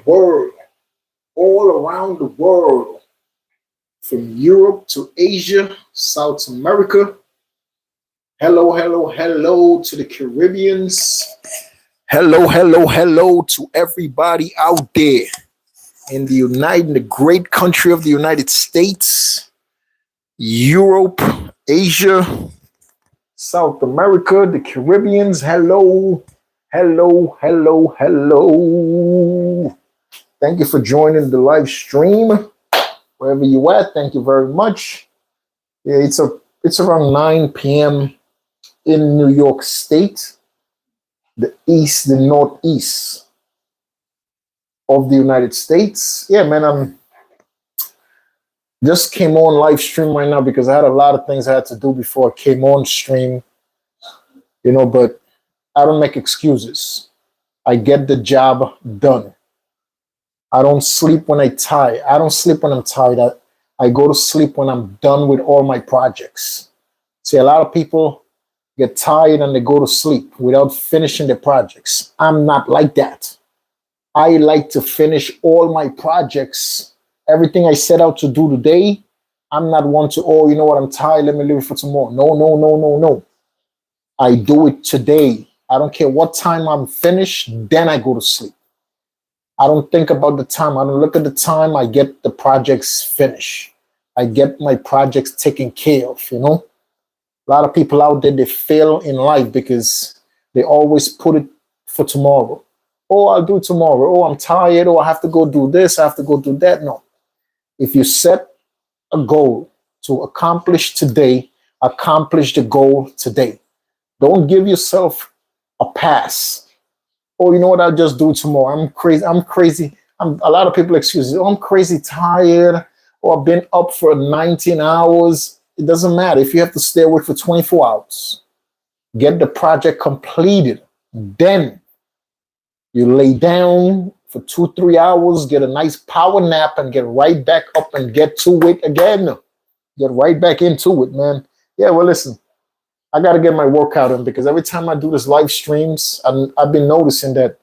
world, all around the world, from Europe to Asia, South America. Hello, hello, hello to the Caribbeans. Hello, hello, hello to everybody out there in the great country of the United States, Europe, Asia, South America, the Caribbeans. Hello, hello, hello, hello. Thank you for joining the live stream. Wherever you at, thank you very much. Yeah, it's around 9 p.m. in New York State, the northeast of the United States. Yeah, man, I'm just came on live stream right now because I had a lot of things I had to do before I came on stream, but I don't make excuses. I get the job done. I don't sleep when I'm tired. I don't sleep when I'm tired. I go to sleep when I'm done with all my projects. See, a lot of people get tired and they go to sleep without finishing their projects. I'm not like that. I like to finish all my projects. Everything I set out to do today, I'm not one to, oh, you know what, I'm tired, let me leave it for tomorrow. No, no, no, no, no. I do it today. I don't care what time I'm finished, then I go to sleep. I don't think about the time. I don't look at the time. I get the projects finished. I get my projects taken care of, A lot of people out there, they fail in life because they always put it for tomorrow. Oh, I'll do it tomorrow. Oh, I'm tired. Oh, I have to go do this. I have to go do that. No. If you set a goal to accomplish today, accomplish the goal today. Don't give yourself a pass. Oh, you know what? I'll just do it tomorrow. I'm crazy. I'm crazy. A lot of people excuse. Oh, I'm crazy tired. Or I've been up for 19 hours. It doesn't matter. If you have to stay awake for 24 hours, get the project completed. Then you lay down for 2-3 hours, get a nice power nap, and get right back up and get to it again. Get right back into it, man. Yeah, well, listen. I got to get my workout in because every time I do this live streams, I've been noticing that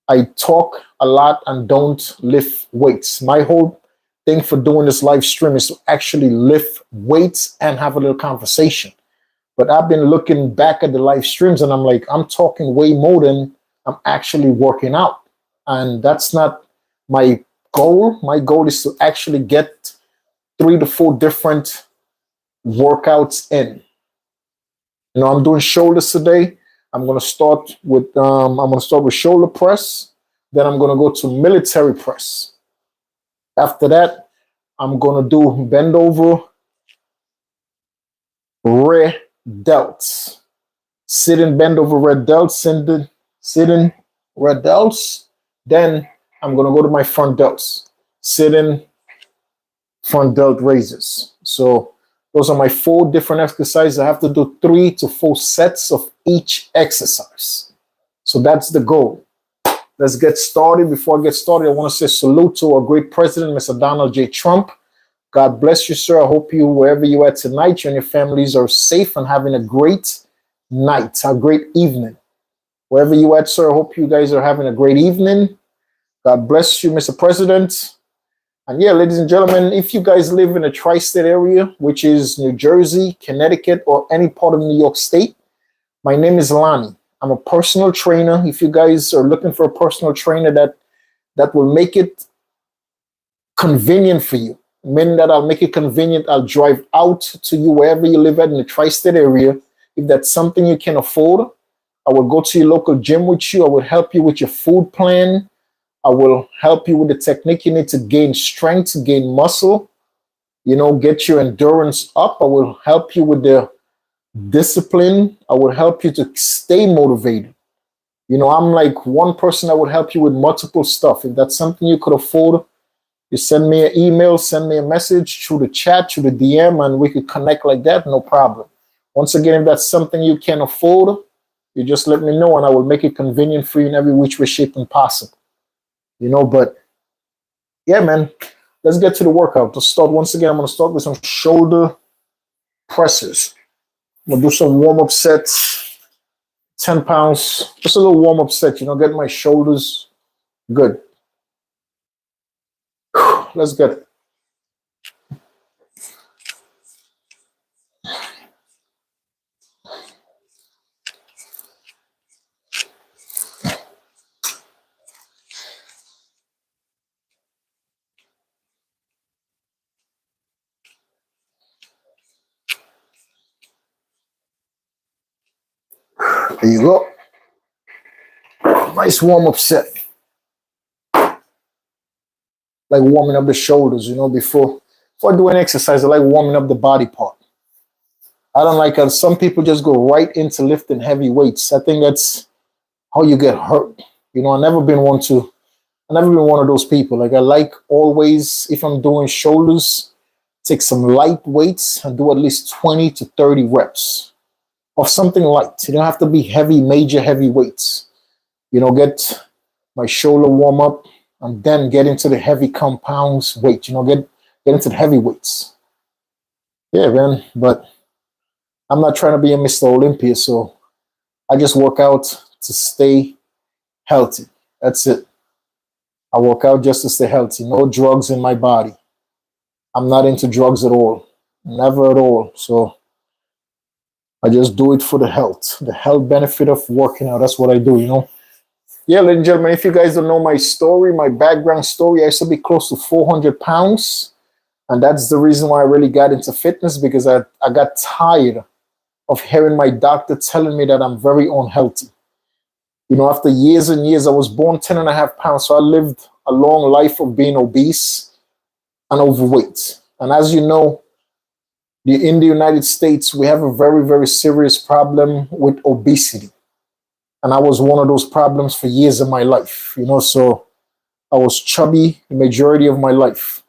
I talk a lot and don't lift weights. My whole thing for doing this live stream is to actually lift weights and have a little conversation. But I've been looking back at the live streams and I'm like, I'm talking way more than I'm actually working out. And that's not my goal. My goal is to actually get 3 to 4 different workouts in. I'm doing shoulders today. I'm gonna start with shoulder press. Then I'm gonna go to military press. After that, I'm gonna do bend over rear delts. Sitting bend over rear delts, sitting rear delts. Then I'm gonna go to my front delts. Sitting front delt raises. So those are my 4 different exercises. I have to do 3 to 4 sets of each exercise. So that's the goal. Let's get started. Before I get started, I want to say salute to our great president, Mr. Donald J. Trump. God bless you, sir. I hope you, wherever you are tonight, you and your families are safe and having a great night, a great evening. Wherever you are, sir, I hope you guys are having a great evening. God bless you, Mr. President. And yeah, ladies and gentlemen, if you guys live in the tri-state area, which is New Jersey, Connecticut, or any part of New York State, my name is Lannie. I'm a personal trainer. If you guys are looking for a personal trainer that will make it convenient for you, meaning that I'll make it convenient, I'll drive out to you wherever you live at in the tri-state area. If that's something you can afford, I will go to your local gym with you. I will help you with your food plan. I will help you with the technique you need to gain strength, to gain muscle, get your endurance up. I will help you with the discipline. I will help you to stay motivated. I'm like one person that would help you with multiple stuff. If that's something you could afford, you send me an email, send me a message through the chat, through the DM, and we could connect like that, no problem. Once again, if that's something you can afford, you just let me know and I will make it convenient for you in every which way, shape, and possible. But yeah, man, let's get to the workout. To start, once again, I'm going to start with some shoulder presses. I'm going to do some warm-up sets, 10 pounds, just a little warm-up set, get my shoulders good. Let's get it. There you go. Nice warm up set. Like warming up the shoulders, before doing exercise, I like warming up the body part. I don't like how some people just go right into lifting heavy weights. I think that's how you get hurt. I never been one of those people. Like I like always, if I'm doing shoulders, take some light weights and do at least 20 to 30 reps of something light. You don't have to be heavy, major heavy weights. Get my shoulder warm up and then get into the heavy compounds weight. Get into the heavy weights. Yeah, man. But I'm not trying to be a Mr. Olympia, so I just work out to stay healthy. That's it. I work out just to stay healthy. No drugs in my body. I'm not into drugs at all. Never at all. So I just do it for the health benefit of working out. That's what I do. Yeah, ladies and gentlemen, if you guys don't know my story, my background story, I used to be close to 400 pounds. And that's the reason why I really got into fitness, because I got tired of hearing my doctor telling me that I'm very unhealthy. After years and years, I was born 10 and a half pounds. So I lived a long life of being obese and overweight. And as you know, in the United States, we have a very, very serious problem with obesity. And I was one of those problems for years of my life, so I was chubby the majority of my life.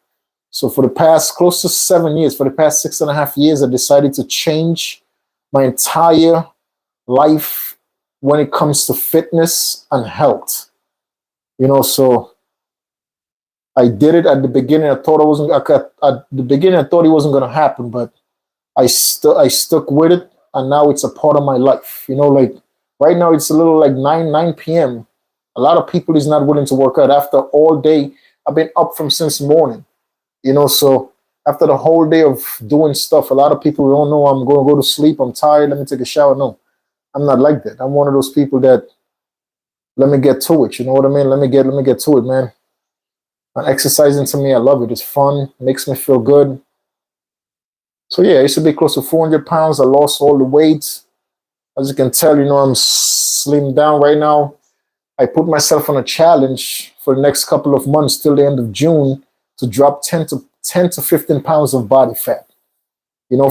So for the past close to 7 years, for the past 6.5 years, I decided to change my entire life when it comes to fitness and health. So I did it at the beginning. I thought it wasn't going to happen, but I stuck with it, and now it's a part of my life. Like right now, it's a little like 9 p.m. A lot of people is not willing to work out after all day. I've been up from since morning. So after the whole day of doing stuff, a lot of people don't know I'm going to go to sleep. I'm tired. Let me take a shower. No, I'm not like that. I'm one of those people that let me get to it. You know what I mean? Let me get to it, man. And exercising, to me, I love it. It's fun. It makes me feel good. So yeah, I used to be close to 400 pounds. I lost all the weight. As you can tell, I'm slimmed down right now. I put myself on a challenge for the next couple of months till the end of June to drop 10 to 15 pounds of body fat.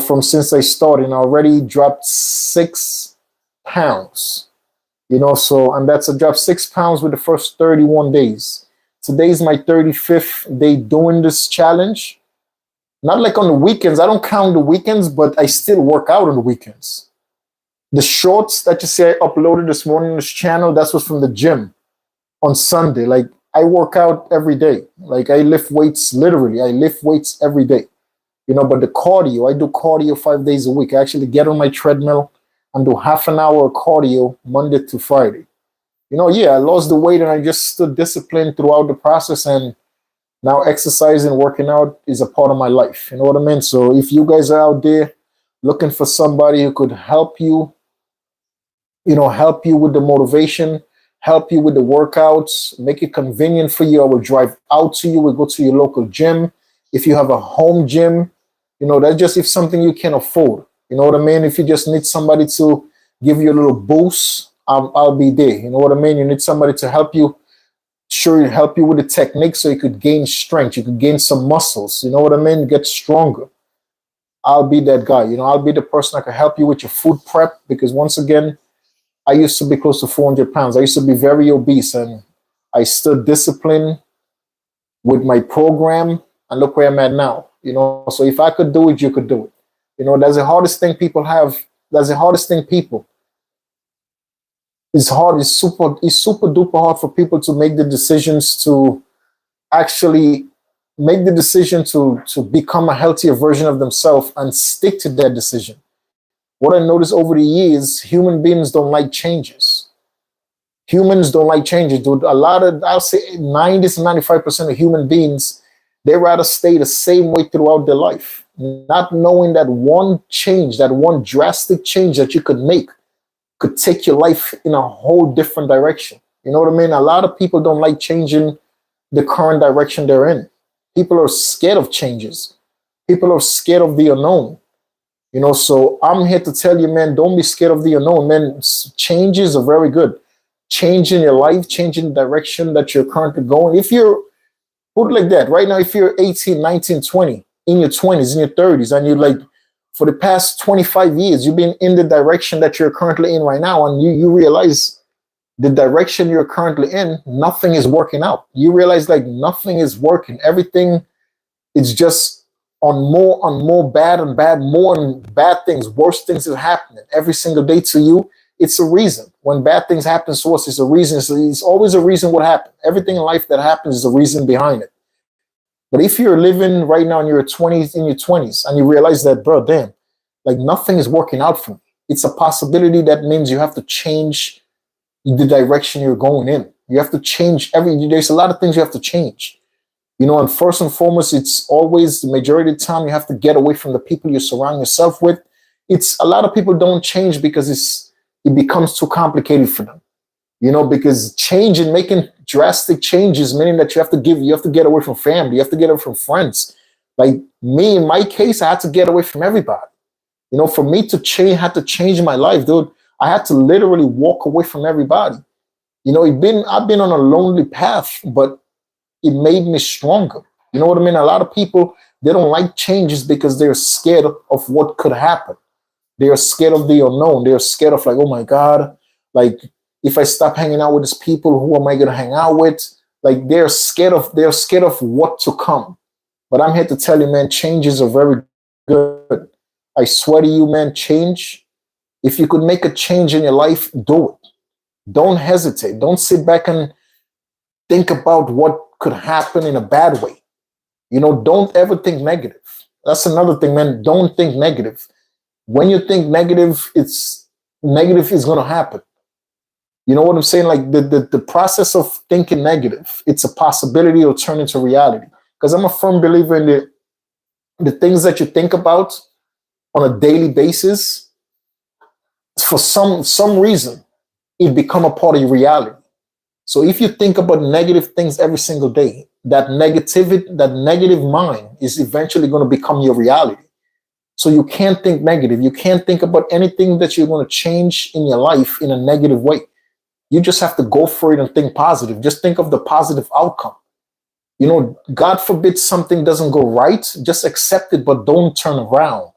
From since I started, I already dropped 6 pounds. So, and that's a drop 6 pounds with the first 31 days. Today's my 35th day doing this challenge. Not like on the weekends. I don't count the weekends, but I still work out on the weekends. The shorts that you see I uploaded this morning on this channel, that's what's from the gym on Sunday. Like, I work out every day. Like, I lift weights, literally. I lift weights every day. But the cardio, I do cardio 5 days a week. I actually get on my treadmill and do half an hour of cardio Monday to Friday. I lost the weight and I just stood disciplined throughout the process, and now exercising, working out is a part of my life. You know what I mean? So if you guys are out there looking for somebody who could help you, help you with the motivation, help you with the workouts, make it convenient for you, I will drive out to you. We'll go to your local gym. If you have a home gym, that's just if something you can afford. You know what I mean? If you just need somebody to give you a little boost, I'll be there. You know what I mean? You need somebody to help you with the technique so you could gain strength. You could gain some muscles. You know what I mean? Get stronger. I'll be that guy. I'll be the person that can help you with your food prep, because once again, I used to be close to 400 pounds. I used to be very obese, and I stood disciplined with my program, and look where I'm at now. So if I could do it, you could do it. That's the hardest thing people have. That's the hardest thing people. It's hard. It's super duper hard for people to make the decisions to actually make the decision to become a healthier version of themselves and stick to that decision. What I noticed over the years, human beings don't like changes. Humans don't like changes, dude. I'll say 90 to 95% of human beings They rather stay the same way throughout their life, not knowing that one change, that one drastic change that you could make could take your life in a whole different direction. You know what I mean? A lot of people don't like changing the current direction they're in. People are scared of changes. People are scared of the unknown. You know, so I'm here to tell you, man, don't be scared of the unknown, man. Changes are very good. Changing your life, changing the direction that you're currently going. If you're, put it like that, right now, if you're 18, 19, 20, in your 20s, in your 30s, and you're like, for the past 25 years, you've been in the direction that you're currently in right now, and you realize the direction you're currently in, nothing is working out. You realize like nothing is working. Everything is just on more bad and bad, more and bad things, worse things are happening every single day to you. It's a reason. When bad things happen to us, it's a reason. It's always a reason what happened. Everything in life that happens is a reason behind it. But if you're living right now in your 20s, and you realize that, bro, damn, like nothing is working out for me. It's a possibility that means you have to change the direction you're going in. You have to change there's a lot of things you have to change. You know, and first and foremost, it's always the majority of the time you have to get away from the people you surround yourself with. It's a lot of people don't change because it becomes too complicated for them. You know, because changing, making drastic changes, meaning that you have to get away from family, you have to get away from friends. Like me, in my case, I had to get away from everybody. You know, for me to change, I had to change my life, dude. I had to literally walk away from everybody. You know, I've been on a lonely path, but it made me stronger. You know what I mean? A lot of people, they don't like changes because they're scared of what could happen. They are scared of the unknown. They're scared of like, oh my God, like if I stop hanging out with these people, who am I gonna hang out with? Like they're scared of what to come. But I'm here to tell you, man, changes are very good. I swear to you, man, change. If you could make a change in your life, do it. Don't hesitate. Don't sit back and think about what could happen in a bad way. You know, don't ever think negative. That's another thing, man. Don't think negative. When you think negative, negative is going to happen. You know what I'm saying? Like the process of thinking negative, it's a possibility it'll turn into reality. Because I'm a firm believer in the things that you think about on a daily basis, for some reason, it become a part of your reality. So if you think about negative things every single day, that negative mind is eventually going to become your reality. So you can't think negative. You can't think about anything that you're going to change in your life in a negative way. You just have to go for it and think positive. Just think of the positive outcome. You know, God forbid something doesn't go right, just accept it, but don't turn around.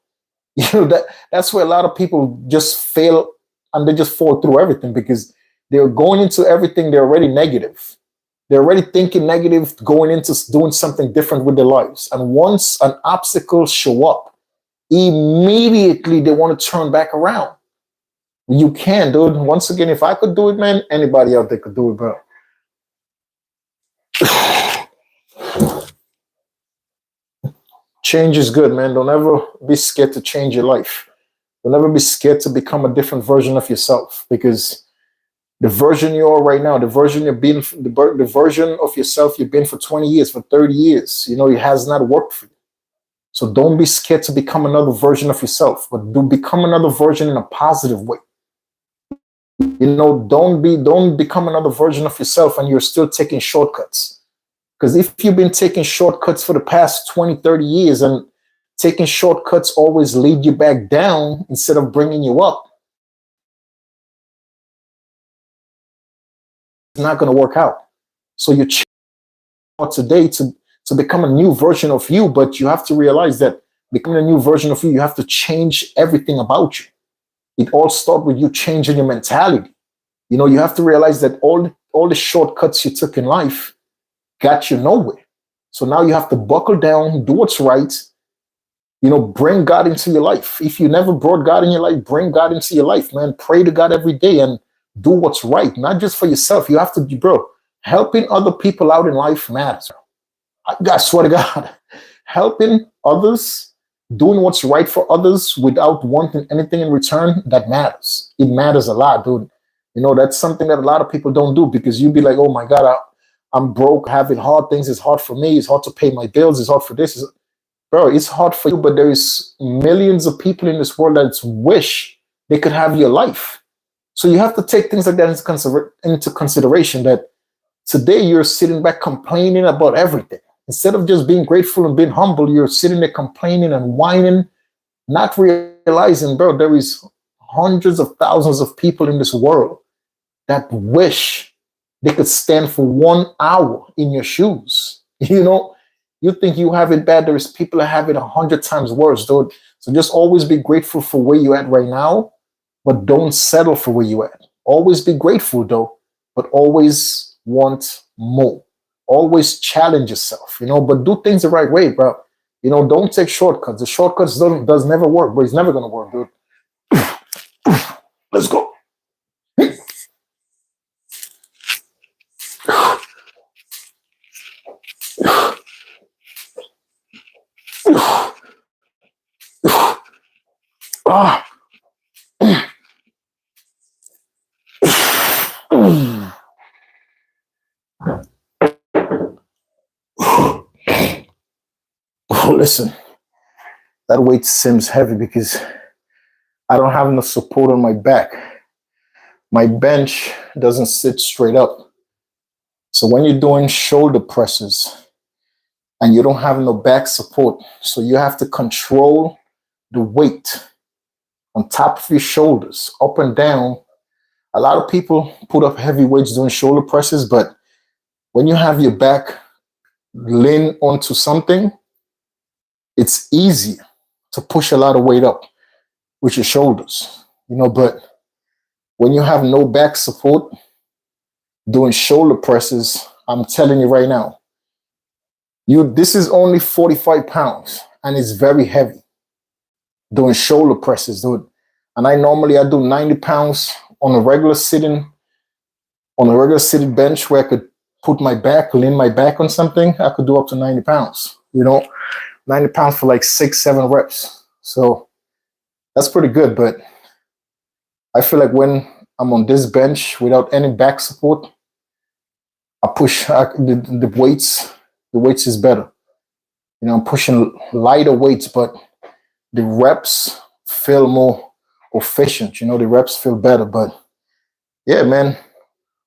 You know, that's where a lot of people just fail and they just fall through everything because they're going into everything, they're already negative. They're already thinking negative, going into doing something different with their lives. And once an obstacle show up, immediately they want to turn back around. You can, dude. Once again, if I could do it, man, anybody out there could do it, bro. Change is good, man. Don't ever be scared to change your life. Don't ever be scared to become a different version of yourself because the version you are right now, the version you've been, the version of yourself you've been for 20 years, for 30 years, you know, it has not worked for you. So don't be scared to become another version of yourself, but do become another version in a positive way. You know, don't become another version of yourself and you're still taking shortcuts. Because if you've been taking shortcuts for the past 20, 30 years and taking shortcuts always lead you back down instead of bringing you up, it's not going to work out. So you change today to become a new version of you, but you have to realize that becoming a new version of you have to change everything about you. It all starts with you changing your mentality. You know, you have to realize that all the shortcuts you took in life got you nowhere. So now you have to buckle down, do what's right, you know, bring God into your life. If you never brought God in your life, bring God into your life, man. Pray to God every day and do what's right, not just for yourself. You have to be, bro, helping other people out in life matters. I swear to God, helping others, doing what's right for others without wanting anything in return, that matters. It matters a lot, dude. You know, that's something that a lot of people don't do because you'd be like, oh my God, I'm broke, having hard things. It's hard for me. It's hard to pay my bills. It's hard for this. Bro, it's hard for you, but there is millions of people in this world that wish they could have your life. So you have to take things like that into consideration, that today you're sitting back complaining about everything. Instead of just being grateful and being humble, you're sitting there complaining and whining, not realizing, bro, there is hundreds of thousands of people in this world that wish they could stand for 1 hour in your shoes. You know, you think you have it bad. There's people that have it 100 times worse, dude. So just always be grateful for where you're at right now, but don't settle for where you're at. Always be grateful though, but always want more. Always challenge yourself, but do things the right way, bro. Don't take shortcuts. The shortcuts does never work, but it's never gonna work, dude. Let's go. Ah. Oh, listen, that weight seems heavy because I don't have enough support on my back. My bench doesn't sit straight up. So when you're doing shoulder presses and you don't have no back support, so you have to control the weight on top of your shoulders, up and down. A lot of people put up heavy weights doing shoulder presses, but when you have your back lean onto something, it's easier to push a lot of weight up with your shoulders, but when you have no back support doing shoulder presses, I'm telling you right now, this is only 45 pounds and it's very heavy doing shoulder presses, dude. And I do 90 pounds on a regular sitting bench where I could put my back, lean my back on something. I could do up to 90 pounds, 90 pounds for like 6-7 reps. So that's pretty good. But I feel like when I'm on this bench without any back support, I push the weights. The weights is better. I'm pushing lighter weights, but the reps feel more efficient. The reps feel better. But yeah, man.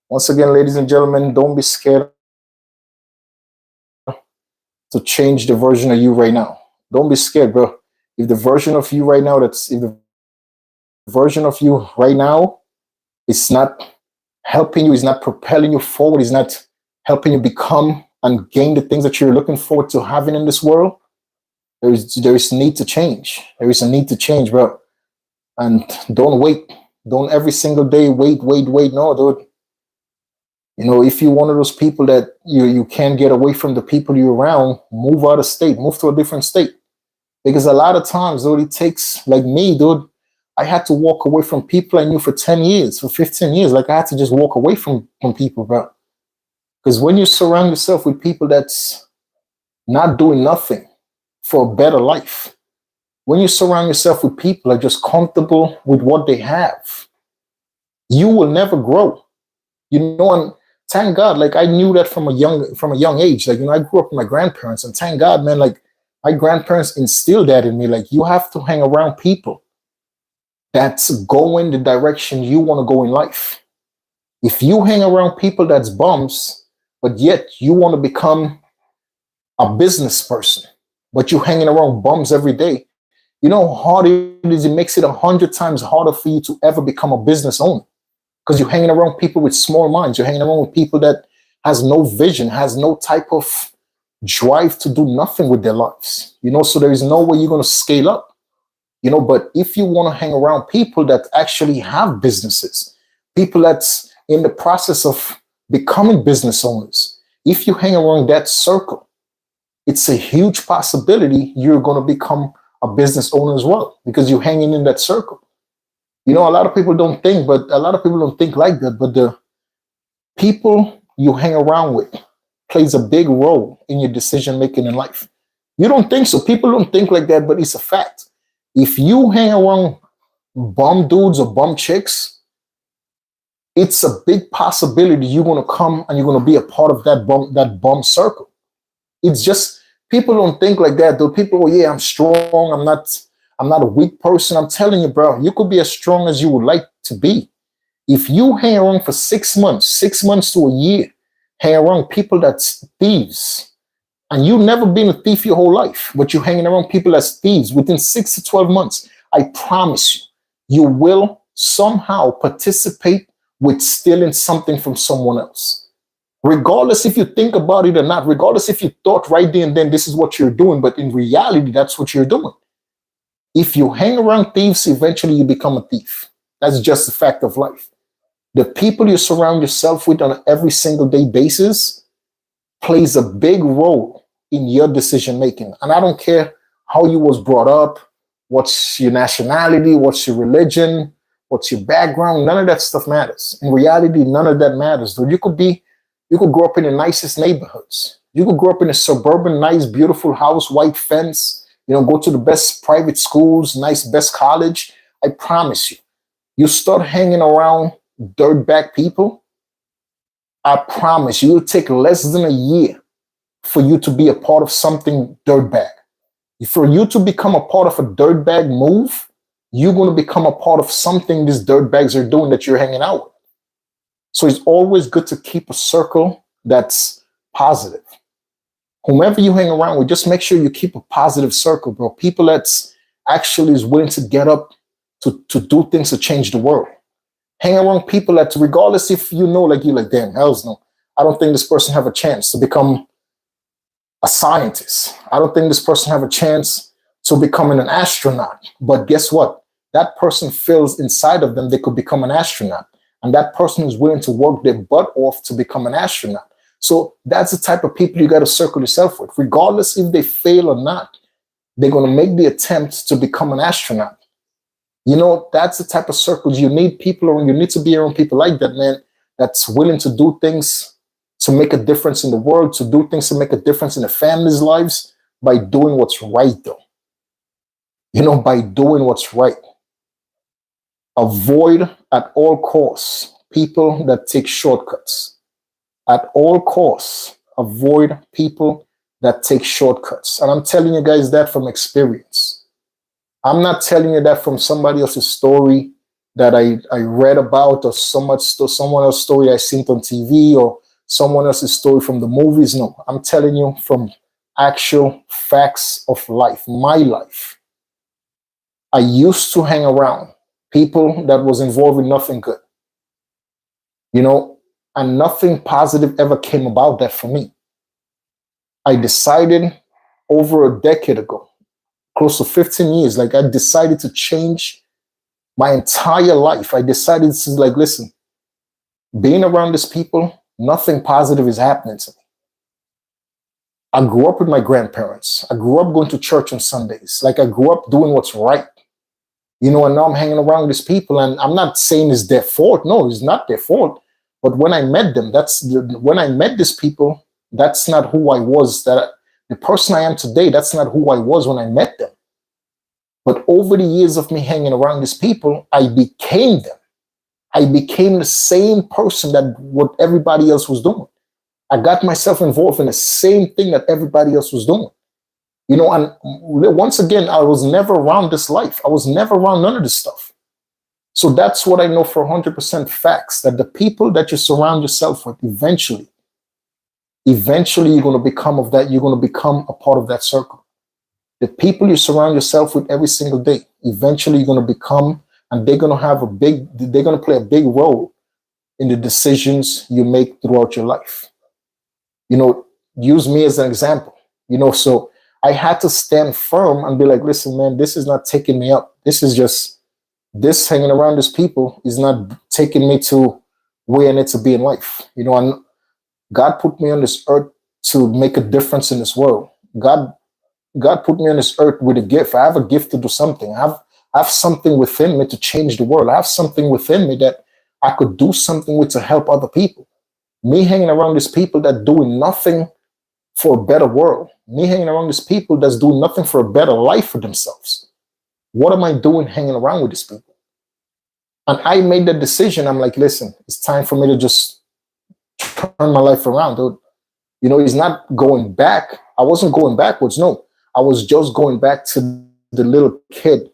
Once again, ladies and gentlemen, don't be scared to change the version of you right now. Don't be scared, bro. If the version of you right now is not helping you, is not propelling you forward, is not helping you become and gain the things that you're looking forward to having in this world, there is need to change. There is a need to change, bro. And don't wait. Don't every single day wait. No, dude. If you're one of those people that you can't get away from the people you're around, move out of state, move to a different state. Because a lot of times, dude, it takes, like me, dude, I had to walk away from people I knew for 10 years, for 15 years. Like I had to just walk away from people, bro. Because when you surround yourself with people that's not doing nothing for a better life, when you surround yourself with people that are just comfortable with what they have, you will never grow. And thank God, like I knew that from a young age. Like, I grew up with my grandparents, and thank God, man, like my grandparents instilled that in me. Like, you have to hang around people that's going the direction you want to go in life. If you hang around people that's bums, but yet you want to become a business person, but you're hanging around bums every day, you know how hard it is. It makes it 100 times harder for you to ever become a business owner. Because you're hanging around people with small minds. You're hanging around with people that has no vision, has no type of drive to do nothing with their lives. So there is no way you're going to scale up. But if you want to hang around people that actually have businesses, people that's in the process of becoming business owners, if you hang around that circle, it's a huge possibility you're going to become a business owner as well, because you're hanging in that circle. A lot of people don't think like that, but the people you hang around with plays a big role in your decision making in life. You don't think so. People don't think like that, but it's a fact. If you hang around bum dudes or bum chicks, it's a big possibility you're going to come and you're going to be a part of that bum circle. It's just people don't think like that. Though people, oh yeah, I'm strong. I'm not a weak person. I'm telling you, bro, you could be as strong as you would like to be. If you hang around for 6 months, 6 months to a year, hang around people that's thieves, and you've never been a thief your whole life, but you're hanging around people that's thieves within 6 to 12 months, I promise you, you will somehow participate with stealing something from someone else. Regardless if you think about it or not, regardless if you thought right there and then this is what you're doing, but in reality, that's what you're doing. If you hang around thieves, eventually you become a thief. That's just the fact of life. The people you surround yourself with on an every single day basis plays a big role in your decision making. And I don't care how you was brought up, what's your nationality, what's your religion, what's your background. None of that stuff matters. In reality, none of that matters. Though you could grow up in the nicest neighborhoods. You could grow up in a suburban, nice, beautiful house, white fence, go to the best private schools, nice, best college. I promise you, you start hanging around dirtbag people, I promise you, it'll take less than a year for you to be a part of something dirtbag. For you to become a part of a dirtbag move, you're going to become a part of something these dirtbags are doing that you're hanging out with. So it's always good to keep a circle that's positive. Whomever you hang around with, just make sure you keep a positive circle, bro. People that's actually is willing to get up to do things to change the world. Hang around people that, regardless if you know, like you, like, damn, hells no, I don't think this person have a chance to become a scientist. I don't think this person have a chance to becoming an astronaut. But guess what? That person feels inside of them they could become an astronaut. And that person is willing to work their butt off to become an astronaut. So that's the type of people you got to circle yourself with. Regardless if they fail or not, they're going to make the attempt to become an astronaut. That's the type of circles you need people around. You need to be around people like that, man, that's willing to do things to make a difference in the world, to do things to make a difference in the families' lives by doing what's right, though. By doing what's right. Avoid at all costs people that take shortcuts. At all costs, avoid people that take shortcuts. And I'm telling you guys that from experience. I'm not telling you that from somebody else's story that I read about, or someone else's story I seen on TV, or someone else's story from the movies. No, I'm telling you from actual facts of life, my life. I used to hang around people that was involved in nothing good, and nothing positive ever came about that for me. I decided over a decade ago, close to 15 years, like, I decided to change my entire life. I decided to, like, listen, being around these people, nothing positive is happening to me. I grew up with my grandparents. I grew up going to church on Sundays. Like, I grew up doing what's right. And now I'm hanging around with these people, and I'm not saying it's their fault. No, it's not their fault. But when I met them, when I met these people, that's not who I was. The person I am today, that's not who I was when I met them. But over the years of me hanging around these people, I became them. I became the same person that what everybody else was doing. I got myself involved in the same thing that everybody else was doing. And once again, I was never around this life. I was never around none of this stuff. So that's what I know for 100% facts, that the people that you surround yourself with, eventually you're going to become of that. You're going to become a part of that circle. The people you surround yourself with every single day, eventually you're going to become, and they're going to play a big role in the decisions you make throughout your life. Use me as an example. So I had to stand firm and be like, listen, man, this is not taking me up. This hanging around these people is not taking me to where I need to be in life. And God put me on this earth to make a difference in this world. God put me on this earth with a gift. I have a gift to do something. I have something within me to change the world. I have something within me that I could do something with to help other people. Me hanging around these people that doing nothing for a better world. Me hanging around these people that's doing nothing for a better life for themselves. What am I doing hanging around with these people? And I made the decision. I'm like, listen, it's time for me to just turn my life around, dude. It's not going back. I wasn't going backwards. No, I was just going back to the little kid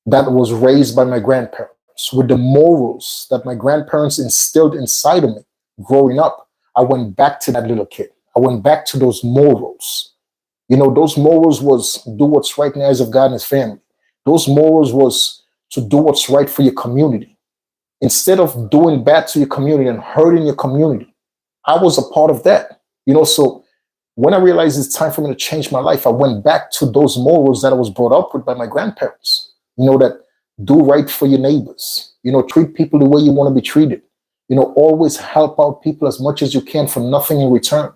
that was raised by my grandparents with the morals that my grandparents instilled inside of me growing up. I went back to that little kid. I went back to those morals. Those morals was do what's right in the eyes of God and his family. Those morals was to do what's right for your community. Instead of doing bad to your community and hurting your community, I was a part of that. So when I realized it's time for me to change my life, I went back to those morals that I was brought up with by my grandparents. That do right for your neighbors. Treat people the way you want to be treated. Always help out people as much as you can for nothing in return.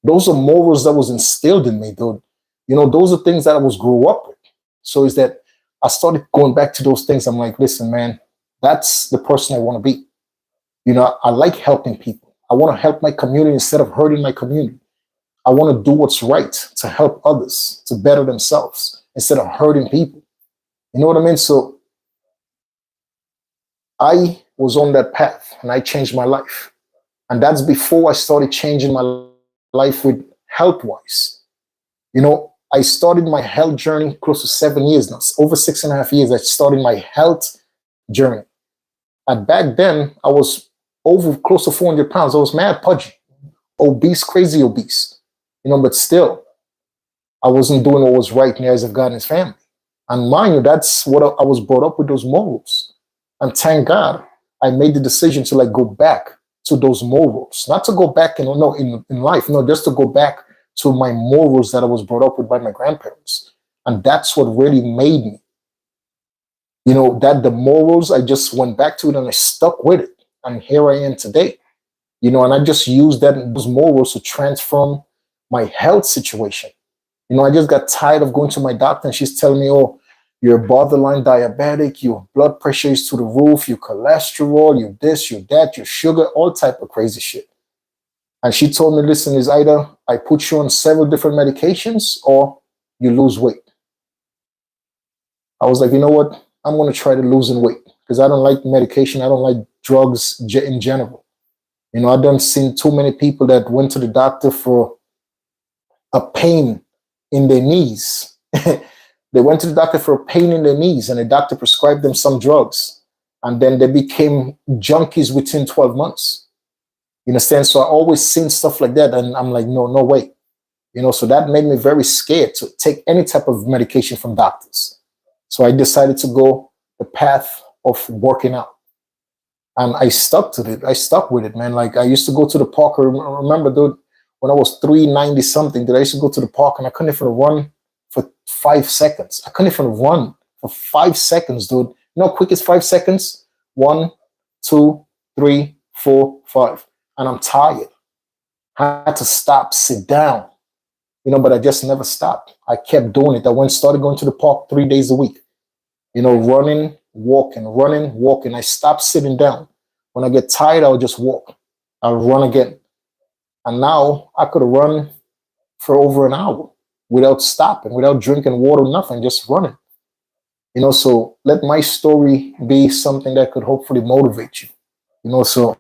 Those are morals that was instilled in me, dude. Those are things that I was grew up with. So is that I started going back to those things. I'm like, listen, man, that's the person I want to be. I like helping people. I want to help my community instead of hurting my community. I want to do what's right to help others, to better themselves instead of hurting people. You know what I mean? So I was on that path and I changed my life. And that's before I started changing my life with health-wise. I started my health journey close to 7 years now. It's over 6.5 years I started my health journey. And back then, I was over close to 400 pounds. I was mad pudgy, obese, crazy obese. But still, I wasn't doing what was right in the eyes of God and his family. And mind you, that's what I was brought up with, those morals. And thank God, I made the decision to go back to those morals, not to go back in life, no, just to go back to my morals that I was brought up with by my grandparents. And that's what really made me, that the morals, I just went back to it and I stuck with it. And here I am today, and I just used those morals to transform my health situation. I just got tired of going to my doctor and she's telling me, oh, you're borderline diabetic, your blood pressure is to the roof, your cholesterol, you this, you that, your sugar, all type of crazy shit. And she told me, listen, is either I put you on several different medications or you lose weight. I was like, you know what? I'm going to try to losing weight because I don't like medication. I don't like drugs in general. I done seen too many people that went to the doctor for a pain in their knees. They went to the doctor for a pain in their knees and the doctor prescribed them some drugs. And then they became junkies within 12 months. You understand? So I always seen stuff like that. And I'm like, no way. So that made me very scared to take any type of medication from doctors. So I decided to go the path of working out. And I stuck to it. I stuck with it, man. I used to go to the park. I remember, dude, when I was 390 something, that I used to go to the park and I couldn't even run for 5 seconds. I couldn't even run for 5 seconds, dude. Quick as 5 seconds. 1, 2, 3, 4, 5. And I'm tired. I had to stop, sit down. But I just never stopped. I kept doing it. I started going to the park 3 days a week. Running, walking. I stopped sitting down. When I get tired, I'll just walk. I'll run again. And now I could run for over an hour without stopping, without drinking water, nothing, just running. So let my story be something that could hopefully motivate you. So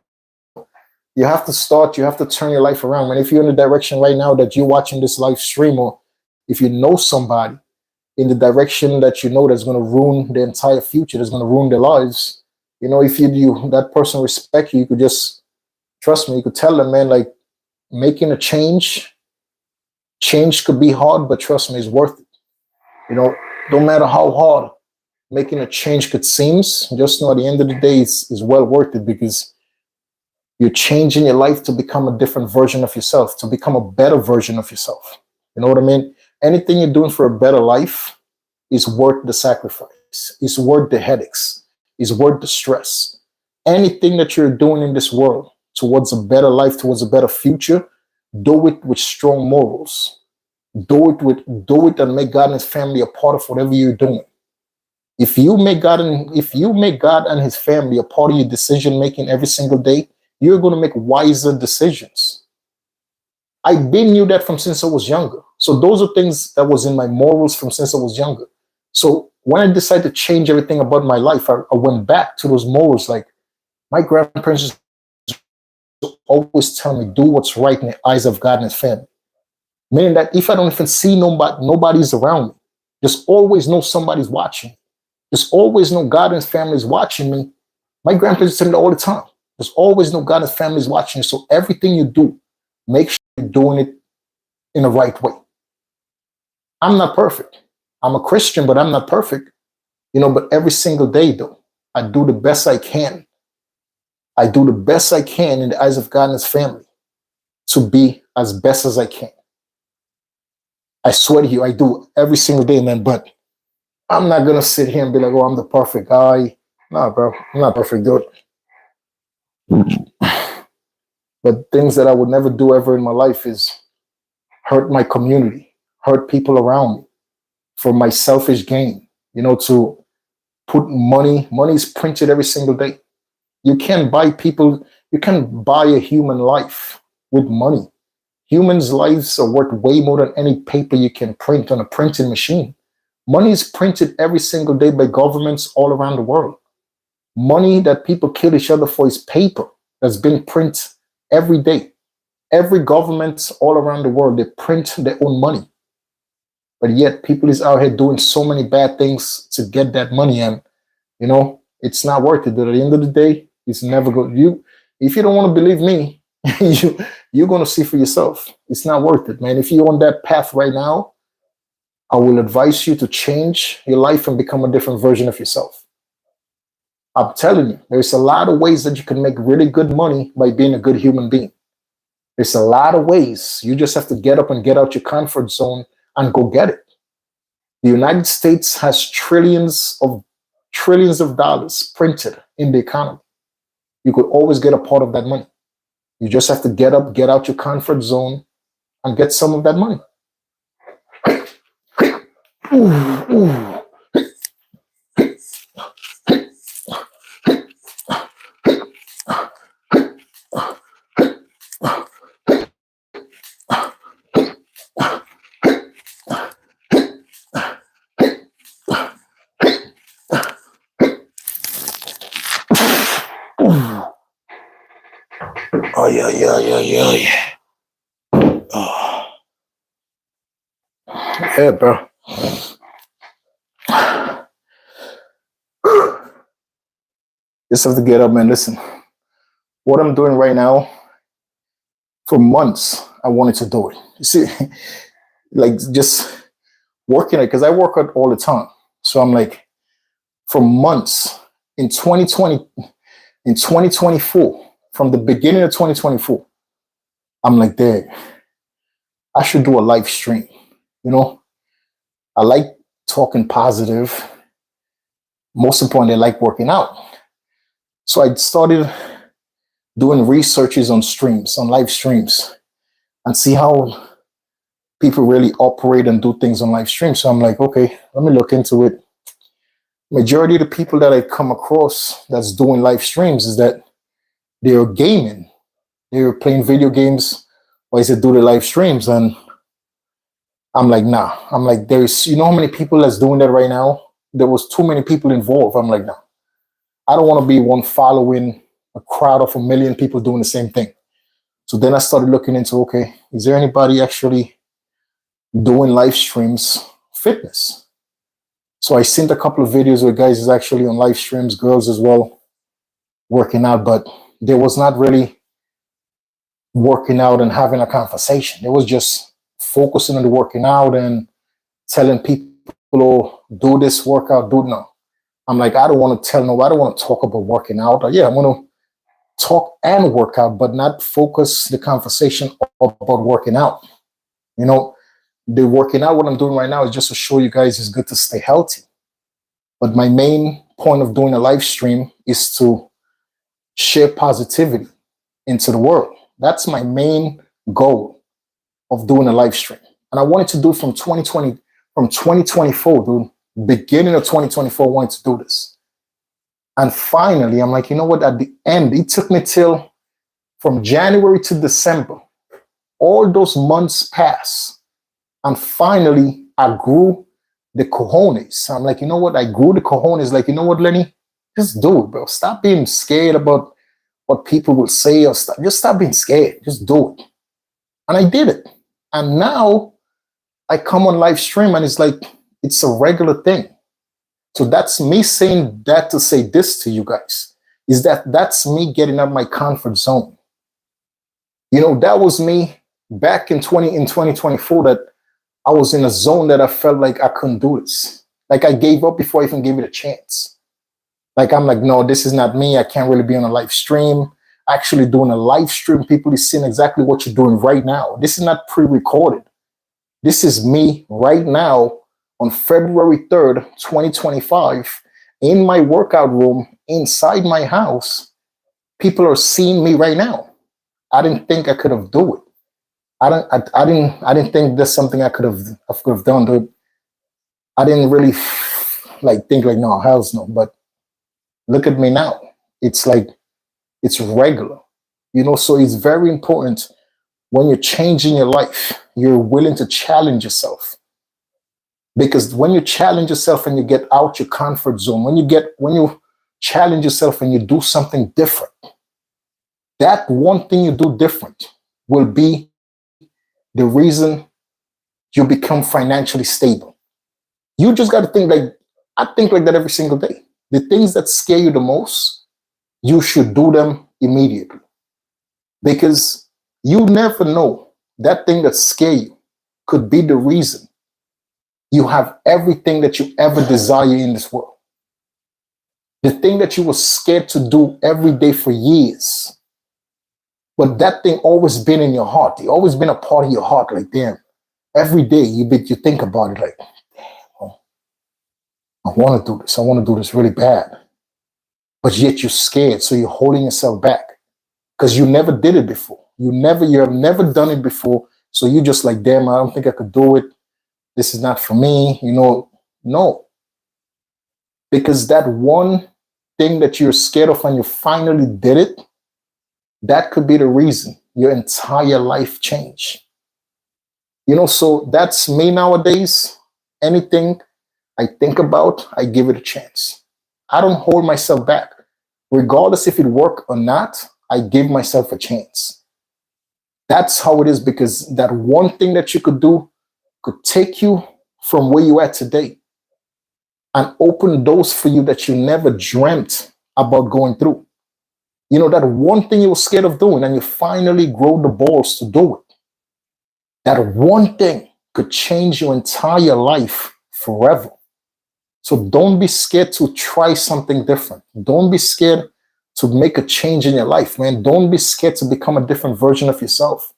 you have to start, you have to turn your life around. And if you're in the direction right now that you're watching this live stream, or if you know somebody in the direction that that's going to ruin their entire future, that's going to ruin their lives, if that person respect you, you could just trust me, you could tell them, man, making a change could be hard, but trust me, it's worth it. No matter how hard making a change could seem, just know at the end of the day, it's well worth it because you're changing your life to become a different version of yourself, to become a better version of yourself. You know what I mean? Anything you're doing for a better life is worth the sacrifice. It's worth the headaches. It's worth the stress. Anything that you're doing in this world towards a better life, towards a better future, do it with strong morals. Do it and make God and his family a part of whatever you're doing. If you make God and his family a part of your decision making every single day, you're going to make wiser decisions. I didn't knew that from since I was younger. So those are things that was in my morals from since I was younger. So when I decided to change everything about my life, I went back to those morals. Like my grandparents used to always tell me, do what's right in the eyes of God and his family. Meaning that if I don't even see nobody's around me, just always know somebody's watching. Just always know God and his family is watching me. My grandparents tell me that all the time. Just always know God and his family is watching you. So everything you do, make sure you're doing it in the right way. I'm not perfect. I'm a Christian, but I'm not perfect. But every single day, though, I do the best I can. I do the best I can in the eyes of God and his family to be as best as I can. I swear to you, I do every single day, man. But I'm not going to sit here and be like, oh, I'm the perfect guy. Nah, bro. I'm not perfect, dude. But things that I would never do ever in my life is hurt my community, hurt people around me for my selfish gain, to put money. Money is printed every single day. You can't buy people. You can't buy a human life with money. Humans' lives are worth way more than any paper you can print on a printing machine. Money is printed every single day by governments all around the world. Money that people kill each other for is paper that's been printed every day. Every government all around the world, they print their own money. But yet people is out here doing so many bad things to get that money. And, it's not worth it. But at the end of the day, it's never good. If you don't want to believe me, you're going to see for yourself. It's not worth it, man. If you're on that path right now, I will advise you to change your life and become a different version of yourself. I'm telling you, there's a lot of ways that you can make really good money by being a good human being. There's a lot of ways. You just have to get up and get out your comfort zone and go get it. The United States has trillions of dollars printed in the economy. You could always get a part of that money. You just have to get up, get out your comfort zone, and get some of that money. Ooh, ooh. Oh, yeah. Oh. Yeah, bro. Just have to get up, man. Listen, what I'm doing right now, for months, I wanted to do it. You see, like just working it, because I work out all the time. So I'm like, for months in 2024, from the beginning of 2024, I'm like, dang, I should do a live stream. I like talking positive. Most importantly, I like working out. So I started doing researches on streams, on live streams, and see how people really operate and do things on live streams. So I'm like, okay, let me look into it. Majority of the people that I come across that's doing live streams is that they're gaming. They're playing video games while they do the live streams. And I'm like, nah. I'm like, there's, how many people that's doing that right now? There was too many people involved. I'm like, nah. I don't want to be one following a crowd of 1 million people doing the same thing. So then I started looking into, okay, is there anybody actually doing live streams fitness? So I seen a couple of videos where guys is actually on live streams, girls as well, working out, but there was not really working out and having a conversation. It was just focusing on the working out and telling people, oh, do this workout, do no. I'm like, I don't want to tell nobody, I don't want to talk about working out. Yeah, I want to talk and work out, but not focus the conversation about working out. The working out, what I'm doing right now is just to show you guys it's good to stay healthy. But my main point of doing a live stream is to share positivity into the world. That's my main goal of doing a live stream. And I wanted to do from 2024, dude. Beginning of 2024, I wanted to do this. And finally, I'm like, you know what? At the end, it took me till from January to December. All those months passed. And finally, I grew the cojones. I'm like, you know what? I grew the cojones. Like, you know what, Lenny? Just do it, bro. Stop being scared about what people will say, or just stop being scared. Just do it. And I did it. And now I come on live stream and it's like, it's a regular thing. So that's me saying that to say this to you guys, is that that's me getting out of my comfort zone. You know, that was me back in 2024, that I was in a zone that I felt like I couldn't do this. Like I gave up before I even gave it a chance. Like I'm like, no, this is not me. I can't really be on a live stream. Actually doing a live stream, people is seeing exactly what you're doing right now. This is not pre-recorded. This is me right now on February 3rd, 2025, in my workout room, inside my house. People are seeing me right now. I didn't think I could have do it. I didn't think that's something I could have done. Dude. I didn't really like think like, no, hell's no. But look at me now. It's like, it's regular, you know. So it's very important when you're changing your life, you're willing to challenge yourself. Because when you challenge yourself and you get out your comfort zone, when you challenge yourself and you do something different, that one thing you do different will be the reason you become financially stable. You just got to think like, I think like that every single day. The things that scare you the most, you should do them immediately. Because you never know, that thing that scares you could be the reason you have everything that you ever desire in this world. The thing that you were scared to do every day for years, but that thing always been in your heart. It always been a part of your heart. Like, damn, every day you think about it like, damn, oh, I want to do this. I want to do this really bad. But yet you're scared. So you're holding yourself back because you never did it before. You have never done it before. So you just like, damn, I don't think I could do it. This is not for me. You know, no. Because that one thing that you're scared of and you finally did it, that could be the reason your entire life changed. You know, so that's me nowadays. Anything I think about, I give it a chance. I don't hold myself back. Regardless if it works or not, I give myself a chance. That's how it is, because that one thing that you could do could take you from where you are today and open doors for you that you never dreamt about going through. You know, that one thing you were scared of doing and you finally grow the balls to do it. That one thing could change your entire life forever. So don't be scared to try something different. Don't be scared to make a change in your life, man. Don't be scared to become a different version of yourself.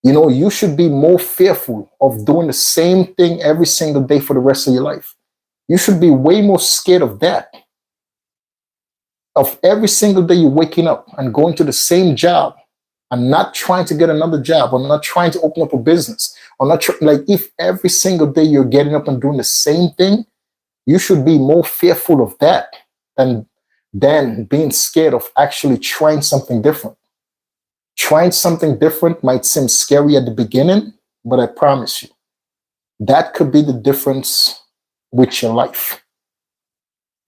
You know, you should be more fearful of doing the same thing every single day for the rest of your life. You should be way more scared of that. Of every single day you're waking up and going to the same job and not trying to get another job, or not trying to open up a business, or not like, if every single day you're getting up and doing the same thing, you should be more fearful of that than being scared of actually trying something different. Trying something different might seem scary at the beginning, but I promise you, that could be the difference with your life.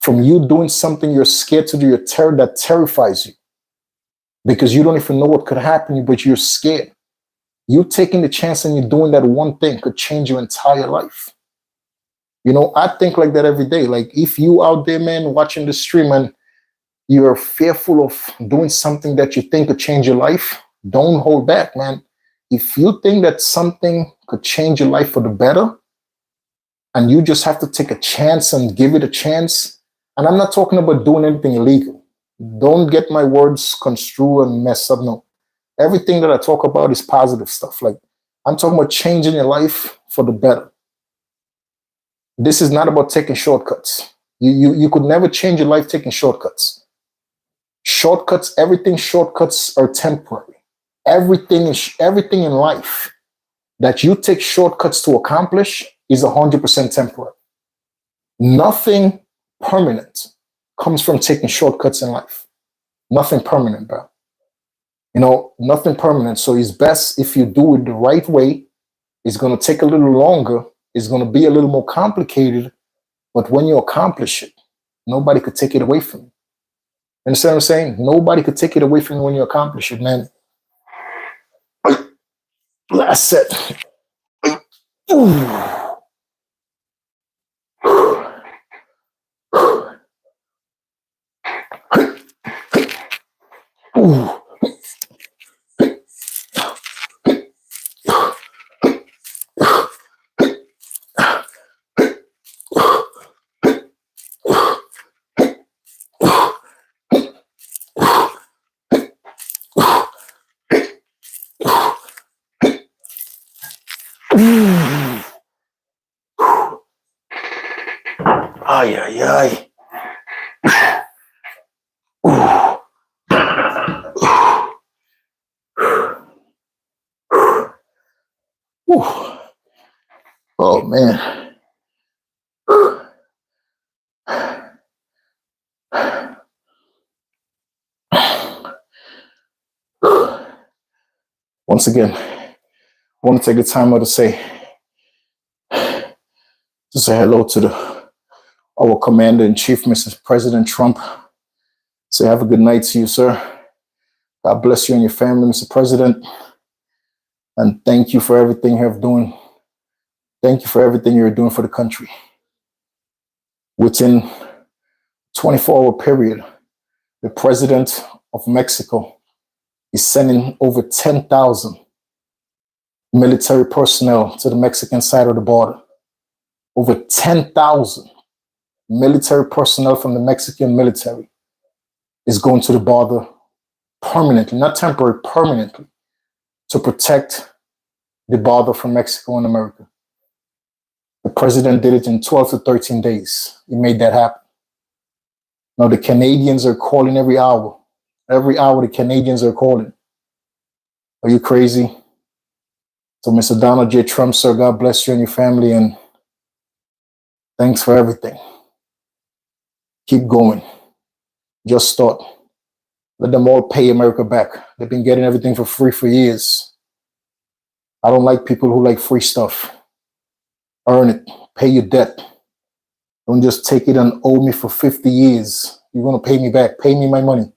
From you doing something you're scared to do, that terrifies you, because you don't even know what could happen, but you're scared. You taking the chance and you're doing that one thing could change your entire life. You know, I think like that every day. Like, if you out there, man, watching the stream and you're fearful of doing something that you think could change your life, don't hold back, man. If you think that something could change your life for the better, and you just have to take a chance and give it a chance, and I'm not talking about doing anything illegal. Don't get my words construed and mess up. No. Everything that I talk about is positive stuff. Like, I'm talking about changing your life for the better. This is not about taking shortcuts. You could never change your life taking shortcuts. Shortcuts are temporary. Everything in life that you take shortcuts to accomplish is 100% temporary. Nothing permanent comes from taking shortcuts in life. Nothing permanent, bro. You know, nothing permanent. So it's best if you do it the right way. It's going to take a little longer. is going to be a little more complicated, but when you accomplish it, nobody could take it away from you. Understand what I'm saying? Nobody could take it away from you when you accomplish it, man. Last set. Ooh. Ooh. Ay, ay, ay. Oh, man. Once again, I want to take the time out to say hello to our Commander-in-Chief, Mr. President Trump. Say have a good night to you, sir. God bless you and your family, Mr. President. And thank you for everything you're doing. Thank you for everything you're doing for the country. Within 24-hour period, the president of Mexico is sending over 10,000 military personnel to the Mexican side of the border. Over 10,000 military personnel from the Mexican military is going to the border permanently, not temporary, permanently, to protect the border from Mexico and America. The president did it in 12 to 13 days. He made that happen. Now the Canadians are calling every hour. Every hour the Canadians are calling. Are you crazy? So Mr. Donald J. Trump, sir, God bless you and your family, and thanks for everything. Keep going. Just start. Let them all pay America back. They've been getting everything for free for years. I don't like people who like free stuff. Earn it. Pay your debt. Don't just take it and owe me for 50 years. You're going to pay me back. Pay me my money.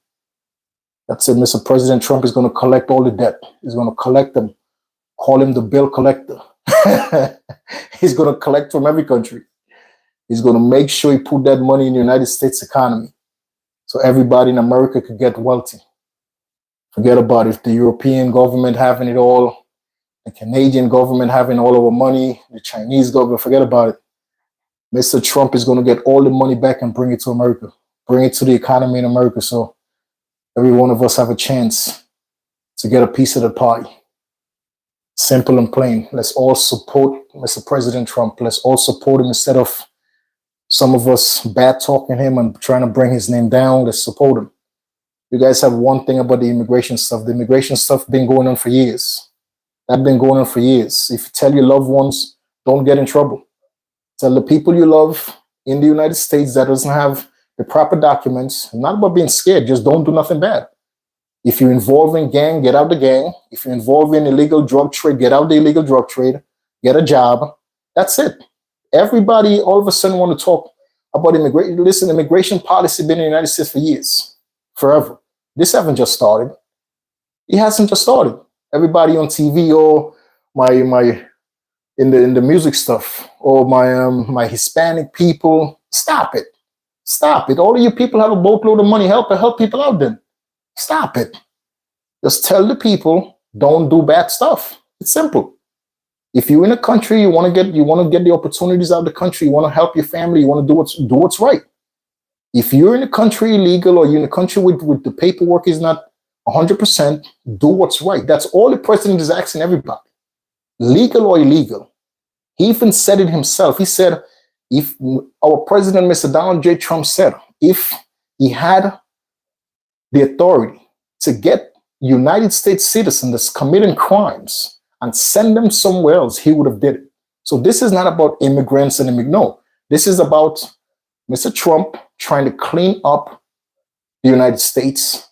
That's it. Mr. President Trump is going to collect all the debt. He's going to collect them. Call him the bill collector. He's going to collect from every country. He's going to make sure he put that money in the United States economy so everybody in America could get wealthy. Forget about it. The European government having it all, the Canadian government having all our money, the Chinese government, forget about it. Mr. Trump is going to get all the money back and bring it to America, bring it to the economy in America, so every one of us have a chance to get a piece of the pie. Simple and plain. Let's all support Mr. President Trump. Let's all support him instead of some of us bad talking him and trying to bring his name down. Let's support him. You guys have one thing about the immigration stuff. The immigration stuff been going on for years. That's been going on for years. If you tell your loved ones, don't get in trouble. Tell the people you love in the United States that doesn't have the proper documents. Not about being scared, just don't do nothing bad. If you're involved in gang, get out the gang. If you're involved in illegal drug trade, get out the illegal drug trade. Get a job. That's it. Everybody all of a sudden want to talk about immigration. Listen, immigration policy been in the United States for years, forever. This haven't just started. It hasn't just started. Everybody on TV or my in the music stuff or my Hispanic people, stop it. Stop it. All of you people have a boatload of money. Help people out then. Stop it. Just tell the people, don't do bad stuff. It's simple. If you're in a country, you want to get the opportunities out of the country, you want to help your family, you want to do what's right. If you're in a country illegal or you're in a country with the paperwork is not 100%, do what's right. That's all the president is asking everybody. Legal or illegal. He even said it himself. He said, if our president, Mr. Donald J. Trump said, if he had the authority to get United States citizens that's committing crimes and send them somewhere else, he would have did it. So this is not about immigrants and no. This is about Mr. Trump trying to clean up the United States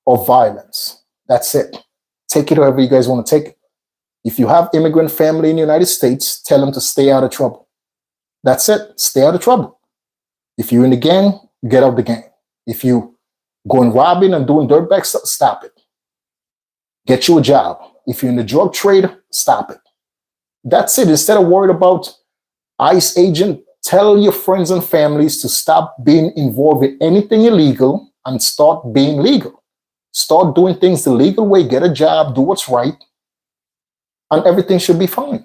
of violence. That's it. Take it however you guys want to take it. If you have immigrant family in the United States, tell them to stay out of trouble. That's it. Stay out of trouble. If you're in the gang, get out the gang. If you going robbing and doing dirtbag stuff, stop it. Get you a job. If you're in the drug trade, stop it. That's it. Instead of worried about ICE agent, tell your friends and families to stop being involved in anything illegal and start being legal. Start doing things the legal way, get a job, do what's right, and everything should be fine.